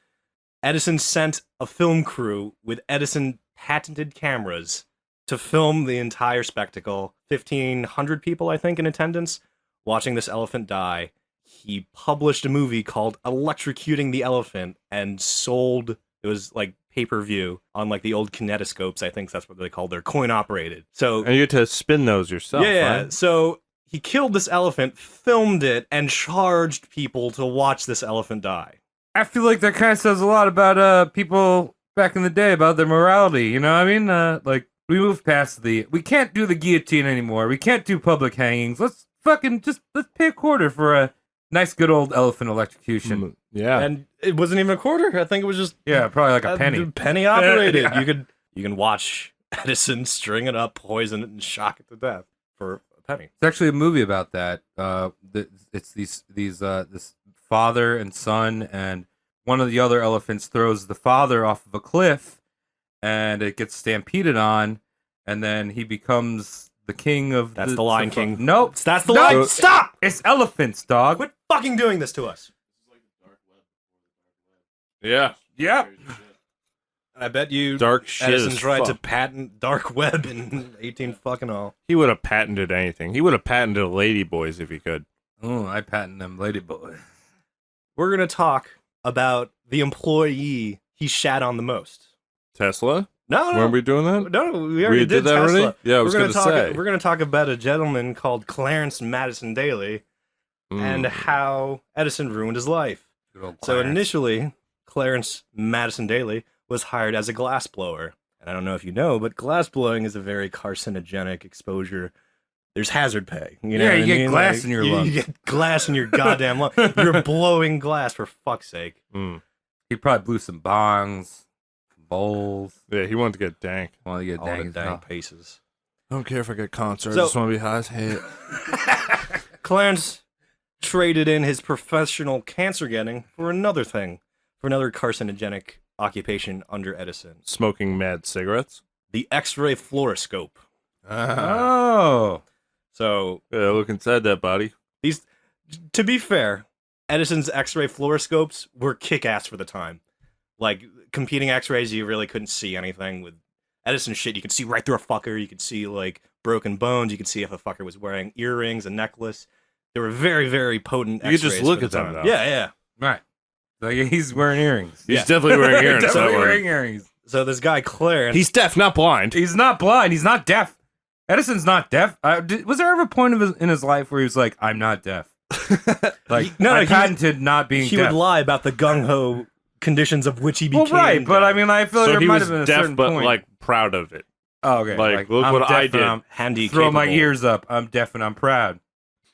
Edison sent a film crew with Edison patented cameras to film the entire spectacle. 1,500 people, I think, in attendance watching this elephant die. He published a movie called Electrocuting the Elephant and sold, it was like pay-per-view on like the old kinetoscopes, I think that's what they called, they're coin operated. So And you get to spin those yourself, yeah, right? so he killed this elephant, filmed it, and charged people to watch this elephant die. I feel like that kind of says a lot about people back in the day, about their morality. You know what I mean? Like, we moved past we can't do the guillotine anymore. We can't do public hangings. Let's pay a quarter for a nice good old elephant electrocution. Yeah. And it wasn't even a quarter. I think it was just Yeah, probably like a penny. penny operated. Yeah. You can watch Edison string it up, poison it, and shock it to death for a penny. It's actually a movie about that. It's this father and son, and one of the other elephants throws the father off of a cliff, and it gets stampeded on, and then he becomes the king of. That's the Lion King. Nope, That's the No. line. Stop! it's elephants, dog. Quit fucking doing this to us. Yeah. Yep. I bet you Dark shit Edison's as tried to fuck. patent dark web in 18 fucking all. He would have patented anything. He would have patented Ladyboys if he could. Oh, I patent them, ladyboy. We're gonna talk about the employee he shat on the most. Tesla? No, Weren't we doing that? No, we already did that Tesla. already? Yeah, I was We're going to say. We're going to talk about a gentleman called Clarence Madison Daly and how Edison ruined his life. So initially, Clarence Madison Daly was hired as a glassblower. And I don't know if you know, but glassblowing is a very carcinogenic exposure. There's hazard pay. You know Yeah, what you I get mean? glass Like, in your you lungs. get glass in your goddamn lung. You're blowing glass, for fuck's sake. He probably blew some bongs, bowls. Yeah, he wanted to get dank. Want to get All the dang dang paces. I don't care if I get concert. So- I just want to be high as hell. Clarence traded in his professional cancer getting for another thing, for another carcinogenic occupation under Edison. Smoking mad cigarettes. The X-ray fluoroscope. Oh. So Yeah, look inside that body. these, to be fair, Edison's X-ray fluoroscopes were kick-ass for the time. Like competing X-rays, you really couldn't see anything. With Edison shit, you could see right through a fucker. You could see like broken bones. You could see if a fucker was wearing earrings, a necklace. They were very, very potent. You could just X-rays look for at the them, time. though. Yeah, yeah. Right. Like he's wearing earrings. He's Yeah. definitely wearing earrings. Definitely that one. wearing earrings. So this guy Clarence, He's deaf, not blind. He's not blind. He's not deaf. Edison's not deaf. Was there ever a point in his life where he was like, "I'm not deaf"? Like, No, I he- patented not being he deaf. would lie about the gung ho conditions of which he became. Well, right, but I mean, I feel like So there he might was have been a deaf, certain but point. like proud of it. Oh, okay. like, look I'm what deaf I and did. I'm- handy. Throw my capable. ears up. I'm deaf and I'm proud.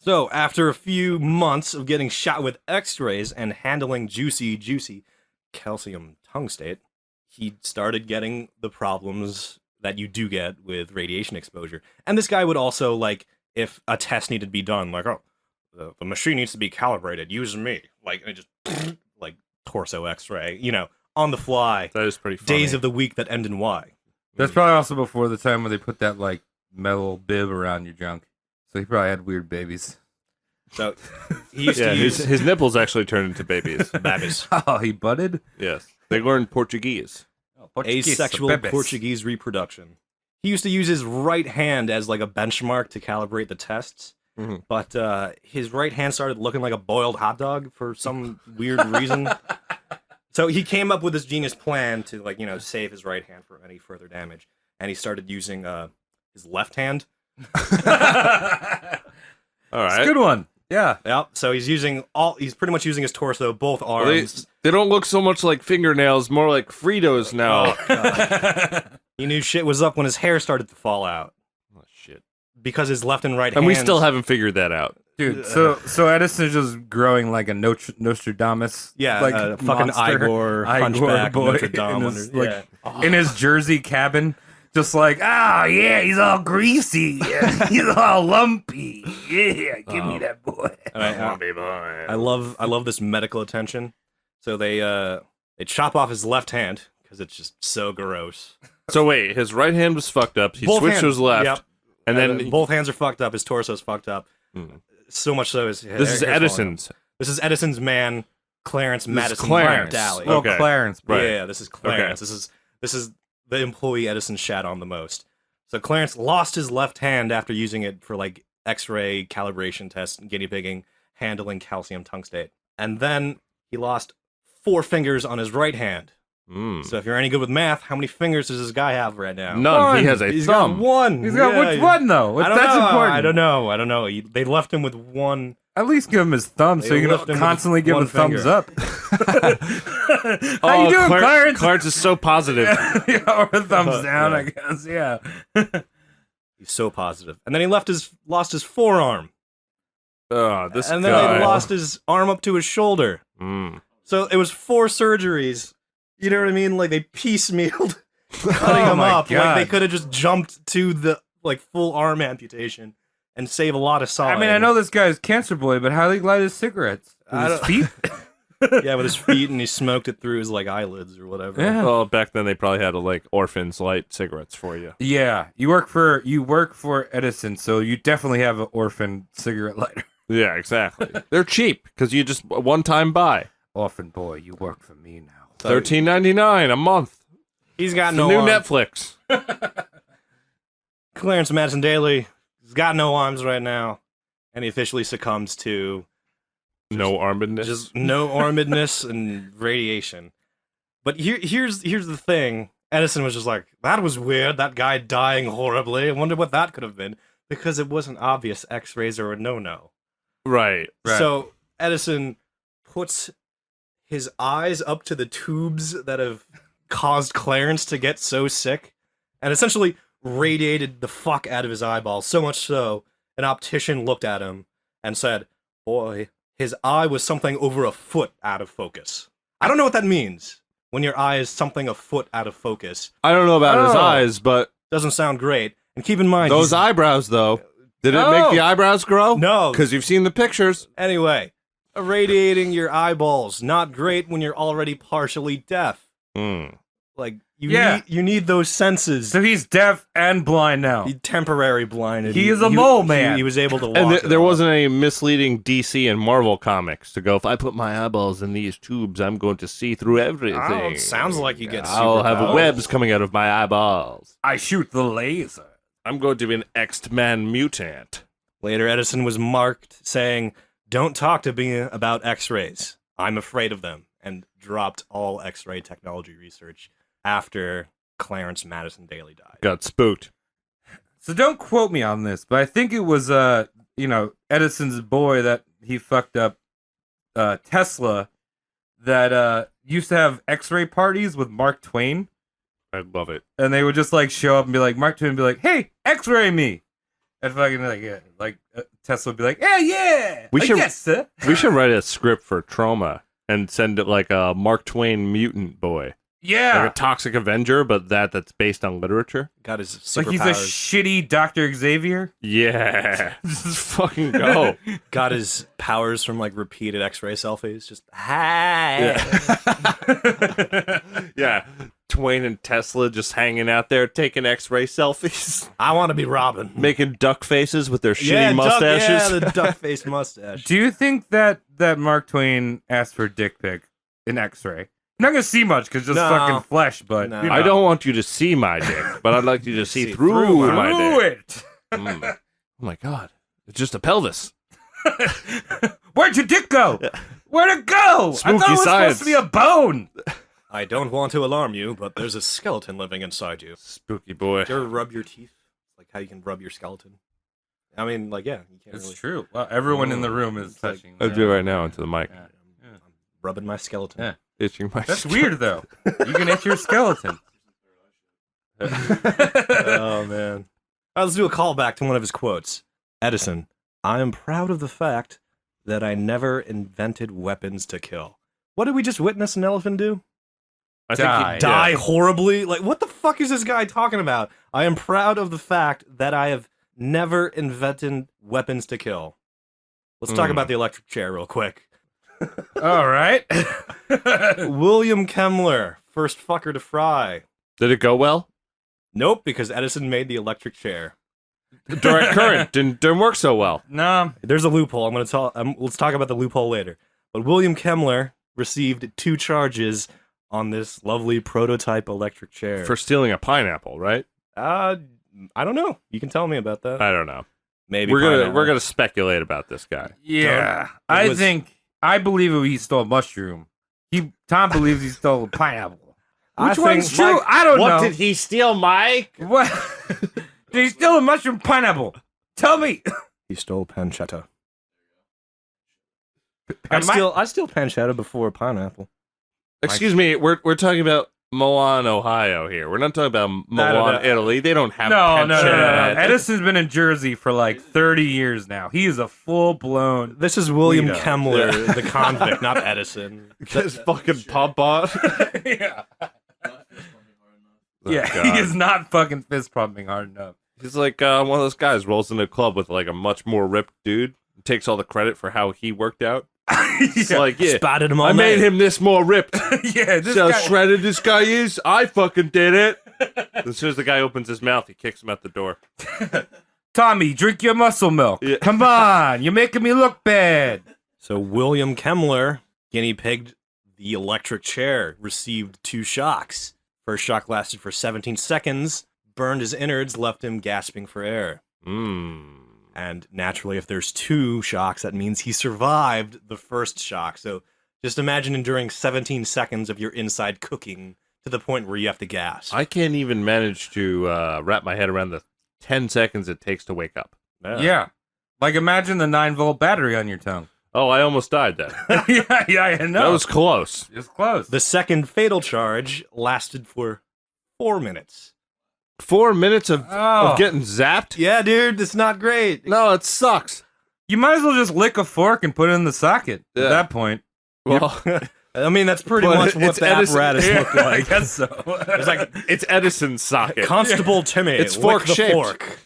So after a few months of getting shot with X-rays and handling juicy calcium tungstate, he started getting the problems that you do get with radiation exposure. And this guy would also, like, if a test needed to be done, like, oh, the machine needs to be calibrated, use me. Like, and it just, like, torso X-ray, you know, on the fly. That is pretty funny. Days of the week that end in Y. That's probably also before the time when they put that like metal bib around your junk. So he probably had weird babies. So he used Yeah, to use his nipples actually turned into babies. babies. Oh, he butted? Yes. They learned Portuguese. Asexual Portuguese reproduction. He used to use his right hand as like a benchmark to calibrate the tests, but his right hand started looking like a boiled hot dog for some weird reason. So he came up with this genius plan to, like, you know, save his right hand from any further damage, and he started using his left hand. All It's right. a good one. Yeah. Yep. So he's pretty much using his torso, both Well, they, arms. they don't look so much like fingernails, more like Fritos now. He knew shit was up when his hair started to fall out Oh, shit. because his left and right And we hands- still haven't figured that out. Dude, so Edison is just growing like a Nostradamus. Yeah, like fucking monster. Igor, Hunchback, boy Notre Dame. in his, Yeah. in his Jersey cabin. Just like, yeah, he's all greasy. He's all lumpy. Yeah, give me that boy. I love this medical attention. So they chop off his left hand because it's just so gross. So wait, his right hand was fucked up. He Both switched hands. to his left, Yep. and then both hands are fucked up. His torso's fucked up. So much so his this is Edison's. This is Edison's man, Clarence Madison Clarence. Daly. Well, Okay. Clarence, Right. Yeah, this is Clarence. This is the employee Edison shat on the most. So Clarence lost his left hand after using it for like X-ray calibration tests, guinea pigging, handling calcium tungstate, and then he lost 4 fingers on his right hand. So if you're any good with math, how many fingers does this guy have right now? None. He has a He's thumb. got 1. He's got which one though? I don't That's know. important. I don't know. They left him with 1. At least give him his thumb so They you left can him constantly with give one him thumbs finger. up. How you doing, Clarence? Clarence is so positive. Yeah, or thumbs down, I guess. Yeah. He's so positive. And then he lost his forearm. This And then guy. he lost his arm up to his shoulder. So it was 4 surgeries. You know what I mean? Like they piecemealed cutting him my up. God. Like they could have just jumped to the like full arm amputation and save a lot of sawing. I mean, I know this guy's cancer boy, but how do he light his cigarettes? With his feet? Yeah, with his feet, and he smoked it through his like eyelids or whatever. Yeah. Well, back then they probably had like orphans light cigarettes for you. Yeah, you work for Edison, so you definitely have an orphan cigarette lighter. Yeah, exactly. They're cheap because you just one time buy. Orphan boy, you work for me now. $13.99 a month. He's got The no new arm. Netflix. Clarence Madison Daly. He's got no arms right now, and he officially succumbs to No armedness. just no armedness and radiation. But here's the thing. Edison was just like, that was weird, that guy dying horribly. I wonder what that could have been. Because it wasn't obvious X-rays are a no-no. right. So Edison puts his eyes up to the tubes that have caused Clarence to get so sick, and essentially radiated the fuck out of his eyeballs, so much so an optician looked at him and said, boy, his eye was something over a foot out of focus. I don't know what that means, when your eye is something a foot out of focus. I don't know about his Oh. eyes, but Doesn't sound great. And keep in mind, those he's- eyebrows, though, did it make the eyebrows grow? No. Because you've seen the pictures. Anyway, irradiating your eyeballs, not great when you're already partially deaf. Like, you need those senses. So he's deaf and blind now. He temporary blinded. He is a mole he- man. He was able to walk. And it there off. wasn't any misleading DC and Marvel comics to go, if I put my eyeballs in these tubes, I'm going to see through everything. Oh, it sounds like you get I'll have superpowers. webs coming out of my eyeballs. I shoot the laser. I'm going to be an X-Man mutant. Later, Edison was marked saying, "Don't talk to me about X-rays. I'm afraid of them," and dropped all X-ray technology research after Clarence Madison Daly died. Got spooked. So don't quote me on this, but I think it was Edison's boy that he fucked up, Tesla, that used to have X-ray parties with Mark Twain, I love it. and they would just like show up and be like, Mark Twain would be like, "Hey, X-ray me," and fucking Tesla would be like, yeah, We should- yes, sir." We should write a script for Trauma and send it like a Mark Twain mutant boy. Yeah, Like a Toxic Avenger, but that's based on literature. Got his like he's a superpowers. shitty Dr. Xavier. Yeah. Just fucking go. Got his powers from like repeated X-ray selfies. Just hi. Yeah. Twain and Tesla just hanging out there taking X-ray selfies, I want to be Robin. making duck faces with their shitty mustaches. Yeah, the duck face mustache. Do you think that Mark Twain asked for a dick pic in X-ray? I'm not gonna see much because just No. fucking flesh, but No. you know. I don't want you to see my dick, but I'd like you to see through through my do dick. it. Oh my god. It's just a pelvis. Where'd your dick go? Where'd it go? I Spooky thought it was science. supposed to be a bone. I don't want to alarm you, but there's a skeleton living inside you. Spooky boy. Do you ever rub your teeth? Like how you can rub your skeleton? I mean, like, yeah, you can't It's really. true. Well, everyone in the room is It's like- touching. I'll do it right now into the mic. Yeah. I'm rubbing my skeleton. Yeah. Itching my That's skin. weird though. You can itch your skeleton. Oh, man. All right, let's do a callback to one of his quotes. Edison, I am proud of the fact that I never invented weapons to kill. What did we just witness an elephant do? I think Die. he- Die yeah. horribly? Like, what the fuck is this guy talking about? I am proud of the fact that I have never invented weapons to kill. Let's talk about the electric chair real quick. All right. William Kemmler First fucker to fry. Did it go well? Nope, because Edison made the electric chair. Direct current didn't work so well. No. There's a loophole. I'm going to talk. Let's talk about the loophole later. But William Kemmler received 2 charges on this lovely prototype electric chair. For stealing a pineapple, right? I don't know. You can tell me about that. I don't know. Maybe we're gonna speculate about this guy. Yeah. Don't- I believe he stole a mushroom. Tom believes he stole a pineapple. I Which think one's true? Mike- I don't know. What did he steal, Mike? What? Did he steal a mushroom pineapple? Tell me. He stole pancetta. Am I- I steal pancetta before pineapple. Excuse me, we're talking about Milan, Ohio here. We're not talking about Milan, Italy. They don't have No. pancetta. Edison's been in Jersey for like 30 years now. He is a full-blown... This is William Guido. Kemmler, the convict, not Edison. This fucking pop bot. yeah. Oh, Yeah, God. he is not fucking fist pumping hard enough. He's like one of those guys rolls into a club with like a much more ripped dude, takes all the credit for how he worked out. It's like, yeah, Spotted him all I made night. him this more ripped. Yeah, this See how guy... shredded this guy is? I fucking did it. As soon as the guy opens his mouth, he kicks him out the door. Tommy, drink your muscle milk. Yeah. Come on, you're making me look bad. So William Kemmler guinea pigged the electric chair, received 2 shocks. First shock lasted for 17 seconds, burned his innards, left him gasping for air. And naturally, if there's 2 shocks, that means he survived the first shock. So just imagine enduring 17 seconds of your inside cooking to the point where you have to gasp. I can't even manage to wrap my head around the 10 seconds it takes to wake up. Yeah. Like imagine the 9-volt battery on your tongue. Oh, I almost died then. yeah, I know. That was close. It's close. The second fatal charge lasted for 4 minutes. 4 minutes of getting zapped? Yeah, dude, it's not great. No, it sucks. You might as well just lick a fork and put it in the socket Yeah. at that point. Well, I mean, that's pretty But much what it's the Edison- apparatus yeah, looked I like. guess so. It's like it's Edison's socket. Constable Timmy. It's lick the fork-shaped. fork.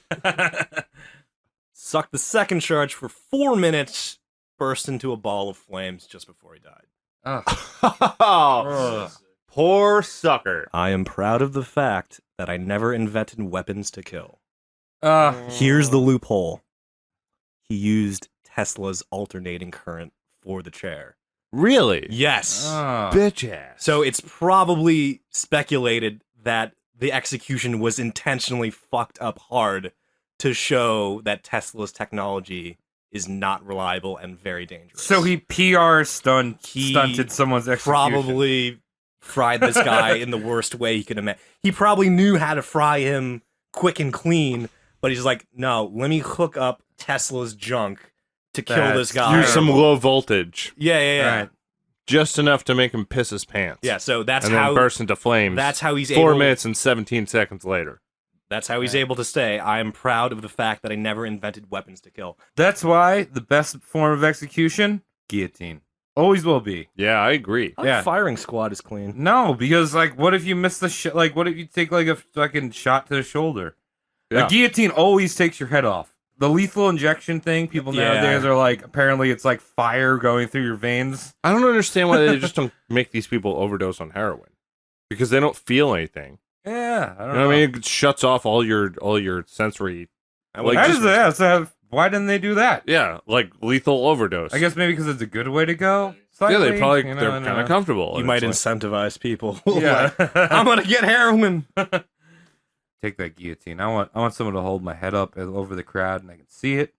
Sucked the second charge for 4 minutes, burst into a ball of flames just before he died. Oh, poor sucker. I am proud of the fact that I never invented weapons to kill. Uh, Here's the loophole. He used Tesla's alternating current for the chair. Really? Yes. Bitch ass. So it's probably speculated that the execution was intentionally fucked up hard to show that Tesla's technology is not reliable and very dangerous. so he PR stunted someone's execution. probably fried this guy in the worst way he could imagine. He probably knew how to fry him quick and clean, but he's like, no, let me hook up Tesla's junk to kill this That's guy. Use some low voltage. Yeah. Right. Just enough to make him piss his pants. Yeah, so that's and how then burst into flames. that's how he's 4 able minutes and 17 seconds later. That's how he's able to say, I am proud of the fact that I never invented weapons to kill. That's why the best form of execution, guillotine. Always will be. Yeah, I agree. Yeah. Firing squad is clean. No, because like, what if you miss the like, what if you take like a fucking shot to the shoulder? Yeah. A guillotine always takes your head off. The lethal injection thing, people Yeah. nowadays are like, apparently it's like fire going through your veins. I don't understand why they just don't make these people overdose on heroin. Because they don't feel anything. Yeah, I You don't know what I mean? It shuts off all your sensory. Like, How just- does that? So why didn't they do that? yeah, like lethal overdose. I guess maybe because it's a good way to go. Yeah, Slightly, they probably you know, they're and, kind of comfortable. You and might it's like- incentivize people. Yeah, I'm gonna get heroin. take that guillotine. I want someone to hold my head up over the crowd and I can see it.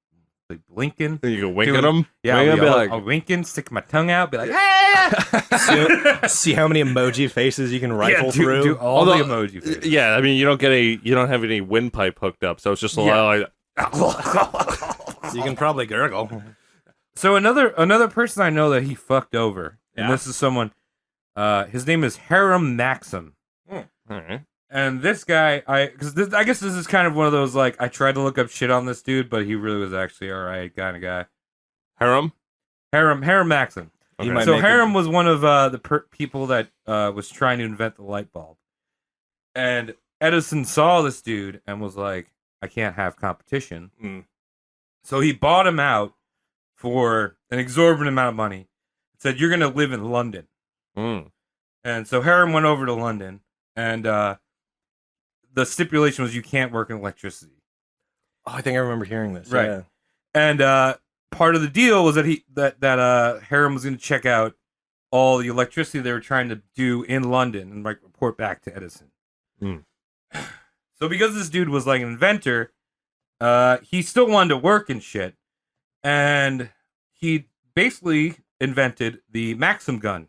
Like blinking. you can wink Doing- at them. Yeah, Wink I'll and be, be I'll, like, I'll winking, stick my tongue out, be like, ah! See how many emoji faces you can rifle yeah, through. do all Although- the emoji faces. yeah. I mean, you don't have any windpipe hooked up, so it's just a lot like. You can probably gurgle. So another person I know that he fucked over, and Yeah. this is someone. His name is Hiram Maxim, All right. and this guy, I guess this is kind of one of those like I tried to look up shit on this dude, but he really was actually all right kind of guy. Harem. Hiram Maxim. You might So make Hiram was one of the people that was trying to invent the light bulb, and Edison saw this dude and was like, "I can't have competition." Mm. So he bought him out for an exorbitant amount of money. Said, "You're going to live in London." Mm. And so Harem went over to London, and the stipulation was you can't work in electricity. Oh, I think I remember hearing this. Right. Yeah. And part of the deal was that Harem was going to check out all the electricity they were trying to do in London and like report back to Edison. So because this dude was like an inventor, he still wanted to work and shit, and he basically invented the Maxim gun,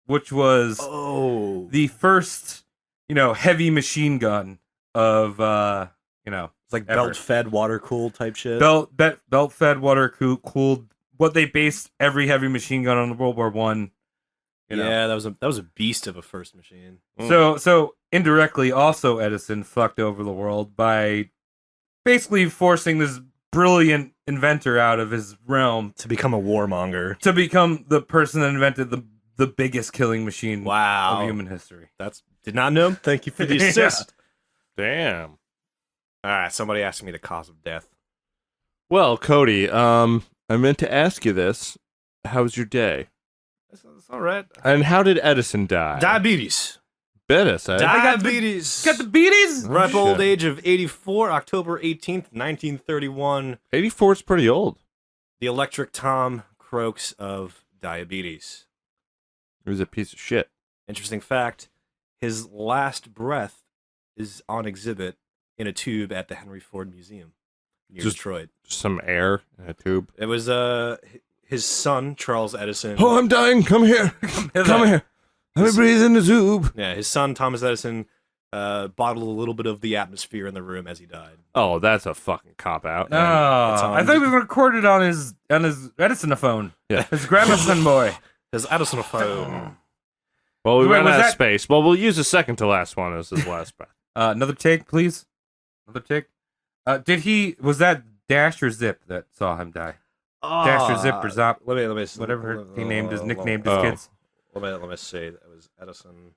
which was the first, heavy machine gun of It's like ever. belt-fed, water-cooled type shit. Belt-fed, water-cooled. What they based every heavy machine gun on World War One. Yeah, that was a beast of a first machine. So indirectly, also Edison fucked over the world by basically forcing this brilliant inventor out of his realm To become a warmonger. to become the person that invented the biggest killing machine Wow. of human history. Did not know. Thank you for the Yeah. assist. Damn. All right, somebody asked me the cause of death. Well, Cody, I meant to ask you this. How was your day? It's all right. And how did Edison die? Diabetes. Betis, eh? Diabetes. Got the beaties? Ripe old Shit. age of 84, October 18th, 1931. 84 is pretty old. The Electric Tom croaks of diabetes. He was a piece of shit. Interesting fact, his last breath is on exhibit in a tube at the Henry Ford Museum near Just- Detroit. Just some air in a tube. It was his son, Charles Edison. Oh, I'm dying. Come here. Come here. Let me breathe in the tube. Yeah, his son, Thomas Edison, bottled a little bit of the atmosphere in the room as he died. Oh, that's a fucking cop-out. No, It's on- I thought we recorded on his Edison phone. Yeah. His grandson boy. His Edison phone. Well, we Wait, ran was out of that- space. Well, we'll use the second to last one as his last breath. Another take, please. Another take. Was that Dash or Zip that saw him die? Dash or Zip or Zop? Let me Whatever he nicknamed his Oh. kids. Let me see. It was Edison.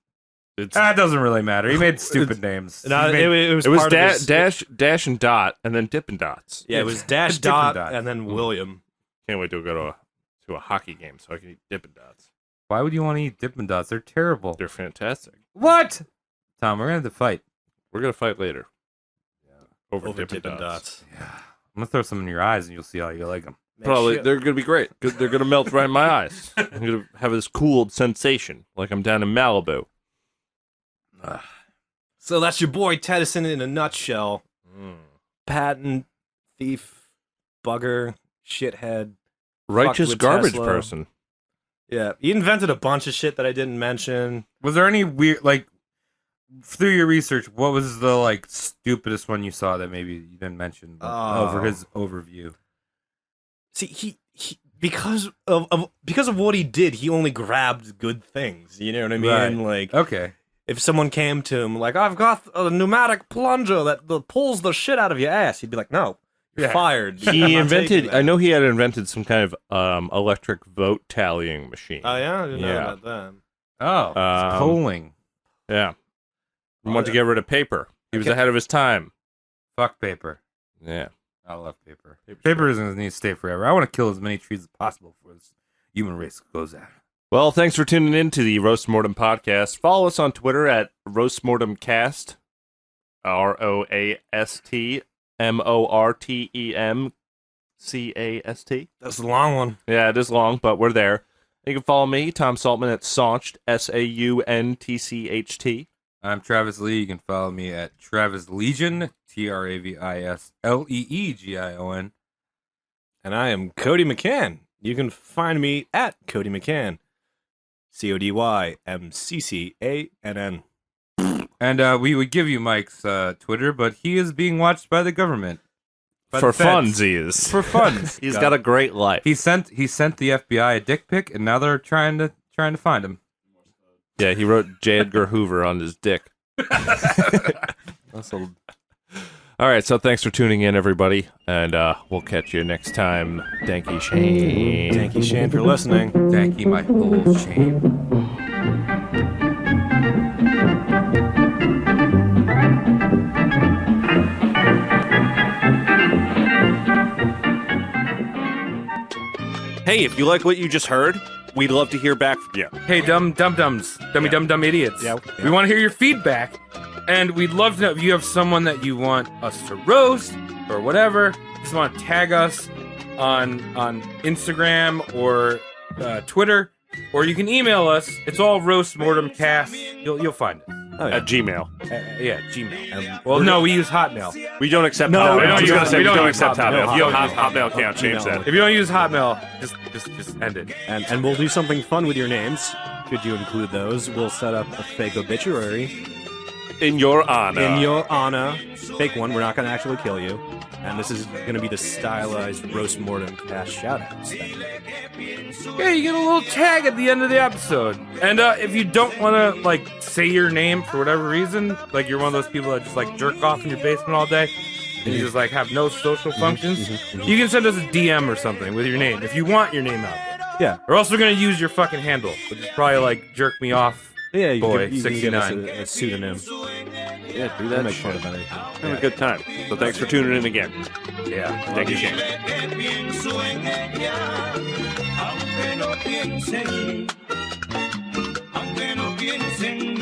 It's, That doesn't really matter. He made stupid names. No, He made- it was it was part of his, Dash and Dot, and then Dippin' Dots. Yeah, it was Dash Dippin' Dot Dots. and then William. Can't wait to go to a hockey game so I can eat Dippin' Dots. Why would you want to eat Dippin' Dots? They're terrible. They're fantastic. What? Tom, we're gonna have to fight. We're gonna fight later. Over Over Dippin' Dippin' Dots. Dots. I'm gonna throw some in your eyes and you'll see how you like them. Probably Shit. they're gonna be great. They're gonna melt right in my eyes. I'm gonna have this cooled sensation like I'm down in Malibu. So that's your boy Tedison in a nutshell. Patent thief, bugger, shithead. Righteous with garbage Tesla. person. Yeah, he invented a bunch of shit that I didn't mention. Was there any weird, like, through your research, what was the, like, stupidest one you saw that maybe you didn't mention over his overview? See, he because of what he did, he only grabbed good things. You know what I mean? Right. Like, Okay. if someone came to him like, "I've got a pneumatic plunger that pulls the shit out of your ass," he'd be like, "No, you're Yeah. fired." I'm He not invented. taking that." I know he had invented some kind of electric vote tallying machine. Oh yeah, I didn't know Yeah. about that. Oh, it's polling. Yeah. He Oh, wanted to yeah. get rid of paper. He was Okay. ahead of his time. Fuck paper. Yeah. I love paper. Paper isn't going to need to stay forever. I want to kill as many trees as possible before this human race goes out. Well, thanks for tuning in to the Roast Mortem podcast. Follow us on Twitter at RoastMortemCast. RoastMortemCast. That's the long one. Yeah, it is long, but we're there. You can follow me, Tom Saltman, at Saunched, SAUNTCHT. I'm Travis Lee. You can follow me at Travis Legion, TravisLeegion. And I am Cody McCann. You can find me at Cody McCann. CODYMCCANN. And we would give you Mike's Twitter, but he is being watched by the government. By For the feds. funsies. For fun. He's got a great life. He sent the FBI a dick pic, and now they're trying to find him. Yeah, he wrote J. Edgar Hoover on his dick. All right, so thanks for tuning in, everybody, and we'll catch you next time. Thank you, Shane. Thank you, Shane, for listening. Thank you, my whole shame. Hey, if you like what you just heard, we'd love to hear back from you. Hey, dumb dums, dumb idiots. Yeah. We want to hear your feedback, and we'd love to know if you have someone that you want us to roast or whatever. Just want to tag us on Instagram or Twitter, or you can email us. It's all roastmortemcast. You'll find it. At Gmail. Yeah, Gmail. Well, no, we use Hotmail. We don't accept No, Hotmail. we don't I was use- gonna say we we don't don't use accept Hotmail. Hotmail. If you No, have Hotmail account, change No. that. If you don't use Hotmail, just end it. And we'll do something fun with your names. Should you include those, we'll set up a fake obituary In your honor. in your honor. Fake one. We're not going to actually kill you. And this is going to be the stylized roast mortem cast shoutouts. Yeah, you get a little tag at the end of the episode. And if you don't want to like say your name for whatever reason, like you're one of those people that just like jerk off in your basement all day, and you just like have no social functions, you can send us a DM or something with your name if you want your name out there. Yeah. Or else we're gonna use your fucking handle, which is probably like jerk me off. Yeah, you Boy, can, you can give us 69. a pseudonym. Yeah, do We'll that make shit. fun of anything. Have a good time. So thanks for tuning in again. Yeah. Thank you, Shane. aunque no piensen